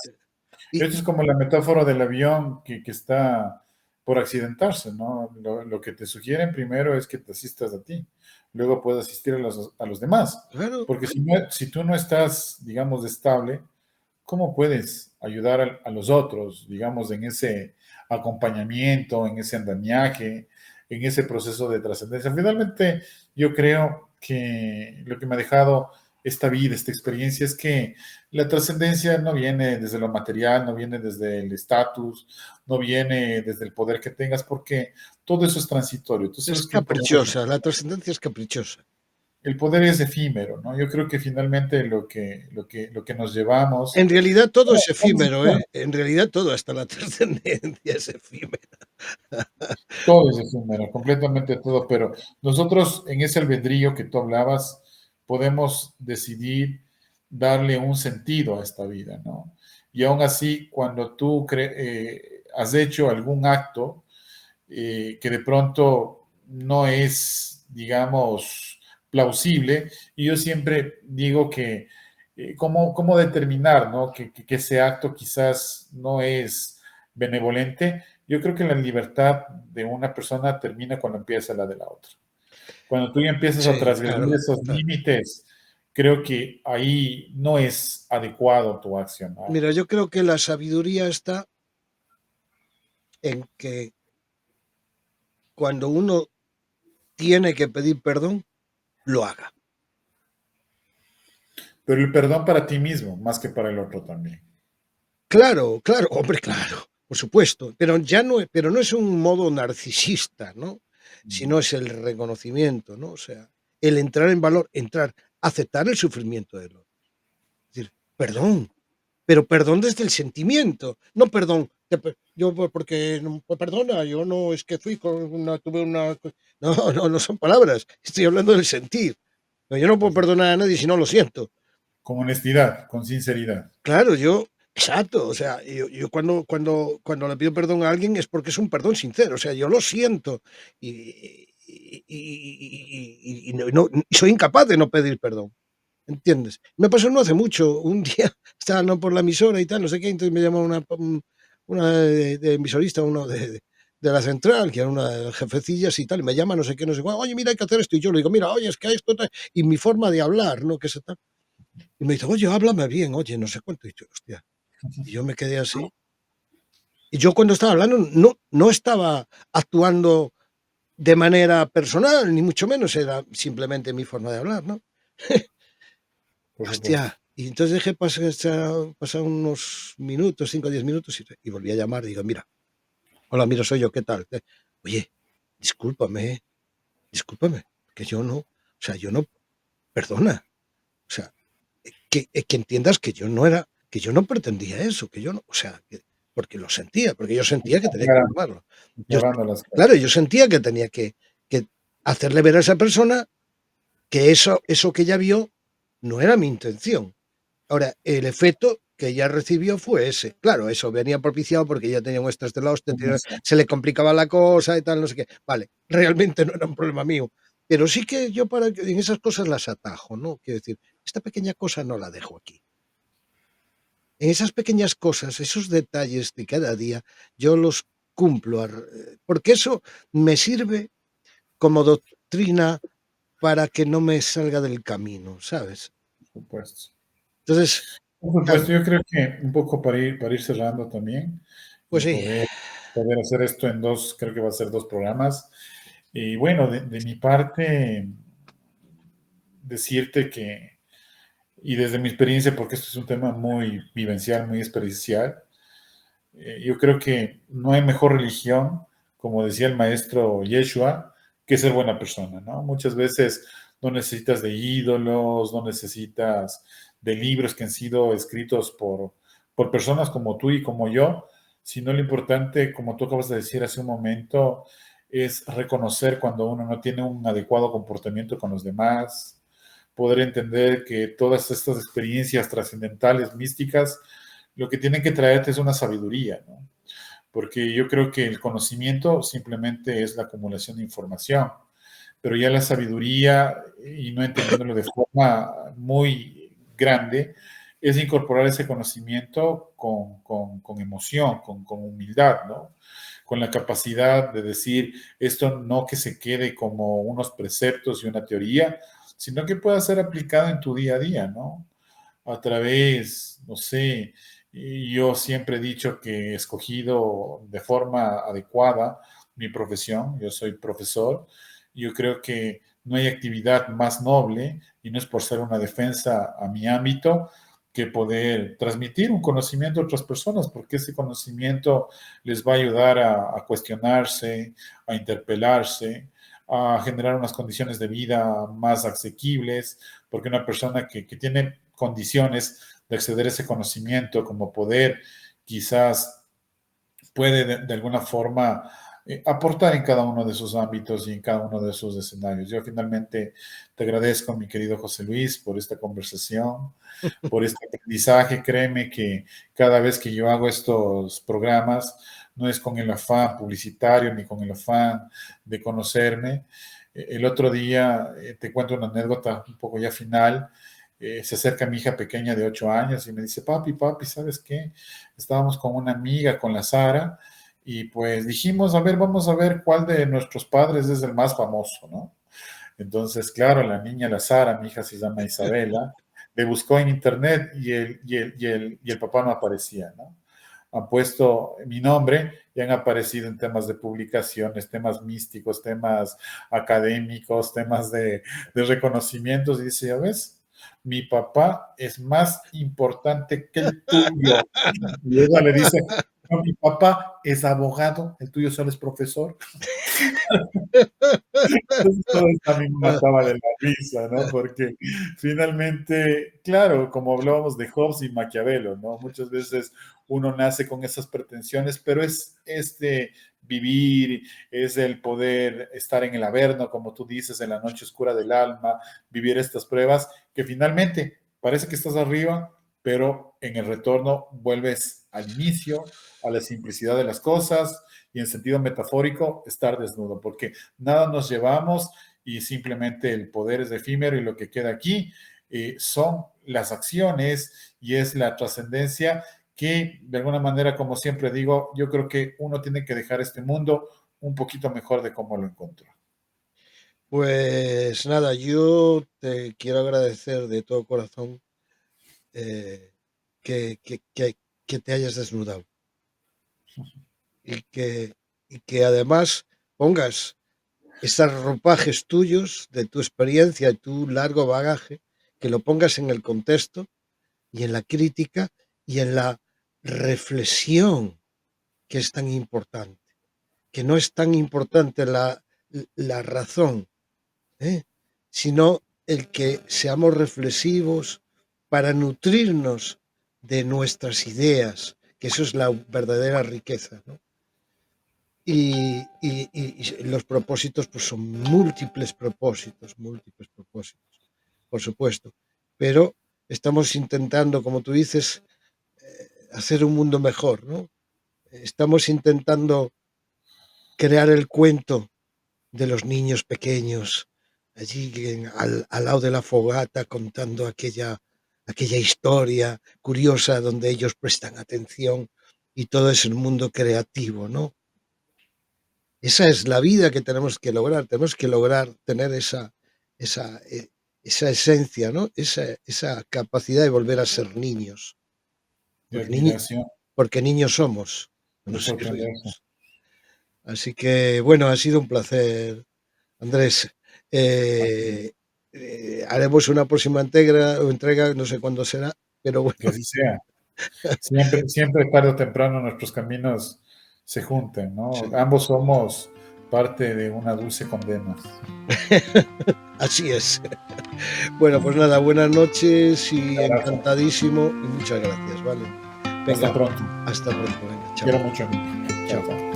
Y, Esto es como la metáfora del avión que está por accidentarse, ¿no? Lo que te sugieren primero es que te asistas a ti, luego puedes asistir a los demás. claro, Porque si tú no estás, digamos, estable, ¿cómo puedes ayudar a los otros, digamos, en ese acompañamiento, en ese andamiaje, en ese proceso de trascendencia? Finalmente, yo creo que lo que me ha dejado esta vida, esta experiencia, es que la trascendencia no viene desde lo material, no viene desde el estatus, no viene desde el poder que tengas, porque todo eso es transitorio. Tú es sabes que caprichosa, la trascendencia es caprichosa. el poder es efímero, ¿no? Yo creo que finalmente lo que nos llevamos En realidad todo es son efímero, decisiones. ¿eh? En realidad todo, hasta la trascendencia es efímera. Todo es efímero, completamente todo, pero nosotros en ese albedrío que tú hablabas, podemos decidir darle un sentido a esta vida, ¿no? Y aún así, cuando tú has hecho algún acto que de pronto no es, digamos, plausible, y yo siempre digo que, ¿cómo determinar, ¿no? Que ese acto quizás no es benevolente? Yo creo que la libertad de una persona termina cuando empieza la de la otra. Cuando tú ya empiezas a Sí, transgredir claro, esos claro. límites, creo que ahí no es adecuado tu accionar. Mira, yo creo que la sabiduría está en que cuando uno tiene que pedir perdón, lo haga. Pero el perdón para ti mismo, más que para el otro también. Claro, claro, hombre, claro, por supuesto, pero no es un modo narcisista, ¿no? Sino es el reconocimiento, ¿no? O sea, el entrar en valor, aceptar el sufrimiento del otro. Es decir, perdón, pero perdón desde el sentimiento, no perdón, porque pues perdona, yo no es que fui con una, tuve una, no, no, no son palabras, estoy hablando del sentir. No, yo no puedo perdonar a nadie si no lo siento. Con honestidad, con sinceridad. Claro, exacto, o sea, yo cuando le pido perdón a alguien es porque es un perdón sincero, o sea, yo lo siento y y soy incapaz de no pedir perdón, ¿entiendes? Me pasó no hace mucho, un día estaba no por la emisora y tal, no sé qué, entonces me llama una de emisorista, uno de la central, que era una de las jefecillas y tal, y me llama no sé qué, no sé cuál, oye, mira, hay que hacer esto, y yo le digo, mira, oye, es que esto, y mi forma de hablar, ¿no? Que se tal. Y me dice, oye, háblame bien, oye, no sé cuánto. Y yo, hostia. Y yo me quedé así. Y yo cuando estaba hablando no estaba actuando de manera personal, ni mucho menos, era simplemente mi forma de hablar, ¿no? Por supuesto. Hostia. Y entonces dejé pasar unos minutos, 5 o 10 minutos, y volví a llamar. Digo, mira, hola, mira, soy yo, ¿qué tal? Oye, discúlpame, discúlpame, que yo no, o sea, yo no, perdona, o sea, que entiendas que yo no era, que yo no pretendía eso, que yo no, o sea, porque lo sentía, porque yo sentía que tenía que Aclarando, perdonarlo. Yo, aclarando las claro, cosas. yo sentía que tenía que hacerle ver a esa persona que eso que ella vio no era mi intención. Ahora, el efecto que ella recibió fue ese. Claro, eso venía propiciado porque ella tenía muestras de la hostia, se le complicaba la cosa y tal, no sé qué. Vale, realmente no era un problema mío. Pero sí que yo en esas cosas las atajo, ¿no? Quiero decir, esta pequeña cosa no la dejo aquí. En esas pequeñas cosas, esos detalles de cada día, yo los cumplo, porque eso me sirve como doctrina para que no me salga del camino, ¿sabes? supuesto. Entonces, Por claro, supuesto, yo creo que un poco para ir cerrando también pues y sí, poder hacer esto en dos, creo que va a ser dos programas. Y bueno, de mi parte, decirte que, y desde mi experiencia, porque esto es un tema muy vivencial, muy experiencial, yo creo que no hay mejor religión, como decía el maestro Yeshua, que ser buena persona, ¿no? Muchas veces no necesitas de ídolos, no necesitas de libros que han sido escritos por personas como tú y como yo, sino lo importante, como tú acabas de decir hace un momento, es reconocer cuando uno no tiene un adecuado comportamiento con los demás, poder entender que todas estas experiencias trascendentales, místicas, lo que tienen que traerte es una sabiduría, ¿no? Porque yo creo que el conocimiento simplemente es la acumulación de información, pero ya la sabiduría, y no entendiéndolo de forma muy grande, es incorporar ese conocimiento con emoción, con humildad, ¿no? Con la capacidad de decir esto no que se quede como unos preceptos y una teoría, sino que pueda ser aplicado en tu día a día, ¿no? A través, no sé, y yo siempre he dicho que he escogido de forma adecuada mi profesión, yo soy profesor, yo creo que no hay actividad más noble, y no es por ser una defensa a mi ámbito, que poder transmitir un conocimiento a otras personas, porque ese conocimiento les va a ayudar a cuestionarse, a interpelarse, a generar unas condiciones de vida más asequibles, porque una persona que tiene condiciones de acceder a ese conocimiento, como poder quizás puede de alguna forma aportar en cada uno de sus ámbitos y en cada uno de sus escenarios. Yo finalmente te agradezco, mi querido José Luis, por esta conversación, por este aprendizaje. Créeme que cada vez que yo hago estos programas, no es con el afán publicitario ni con el afán de conocerme. El otro día, te cuento una anécdota un poco ya final. Se acerca mi hija pequeña de 8 años y me dice, papi, papi, ¿sabes qué? Estábamos con una amiga, con la Sara, y pues dijimos, a ver, vamos a ver cuál de nuestros padres es el más famoso, ¿no? Entonces, claro, la niña, la Sara, mi hija se llama Isabela, le buscó en internet y el papá no aparecía, ¿no? Han puesto mi nombre y han aparecido en temas de publicaciones, temas místicos, temas académicos, temas de reconocimientos. Y dice, ya ves, mi papá es más importante que el tuyo. Y ella le dice, no, mi papá es abogado, el tuyo solo es profesor. Entonces, todo esto a mí me mataba de la risa, ¿no? Porque finalmente, claro, como hablábamos de Hobbes y Maquiavelo, ¿no? Muchas veces uno nace con esas pretensiones, pero es este vivir, es el poder estar en el averno, como tú dices, en la noche oscura del alma, vivir estas pruebas, que finalmente parece que estás arriba, pero en el retorno vuelves al inicio, a la simplicidad de las cosas y en sentido metafórico, estar desnudo, porque nada nos llevamos y simplemente el poder es efímero y lo que queda aquí son las acciones y es la trascendencia que de alguna manera, como siempre digo, yo creo que uno tiene que dejar este mundo un poquito mejor de cómo lo encontró. pues nada, yo te quiero agradecer de todo corazón eh, que, que, que, que te hayas desnudado y que además pongas esos ropajes tuyos de tu experiencia y tu largo bagaje, que lo pongas en el contexto y en la crítica y en la reflexión, que es tan importante, que no es tan importante la razón, ¿eh? Sino el que seamos reflexivos para nutrirnos de nuestras ideas, que eso es la verdadera riqueza, ¿no? Y los propósitos pues son múltiples propósitos, por supuesto, pero estamos intentando, como tú dices, hacer un mundo mejor, ¿no? Estamos intentando crear el cuento de los niños pequeños, allí al lado de la fogata contando aquella historia curiosa donde ellos prestan atención y todo es el mundo creativo, ¿no? Esa es la vida que tenemos que lograr tener esa, esa esencia, ¿no? Esa capacidad de volver a ser niños, de porque, admiración, porque niños somos, de no sorprenderse. servirnos. Así que, bueno, ha sido un placer, Andrés. Así, Eh, haremos una próxima entrega, no sé cuándo será, pero bueno, que así sea. Siempre, siempre tarde o temprano nuestros caminos se junten, ¿no? sí. Ambos somos parte de una dulce condena. Así es. Bueno, pues nada, buenas noches Un y abrazo. encantadísimo y muchas gracias, ¿vale? Hasta Venga, pronto. hasta pronto, venga, Te chao, quiero mucho. Chao, chao. chao.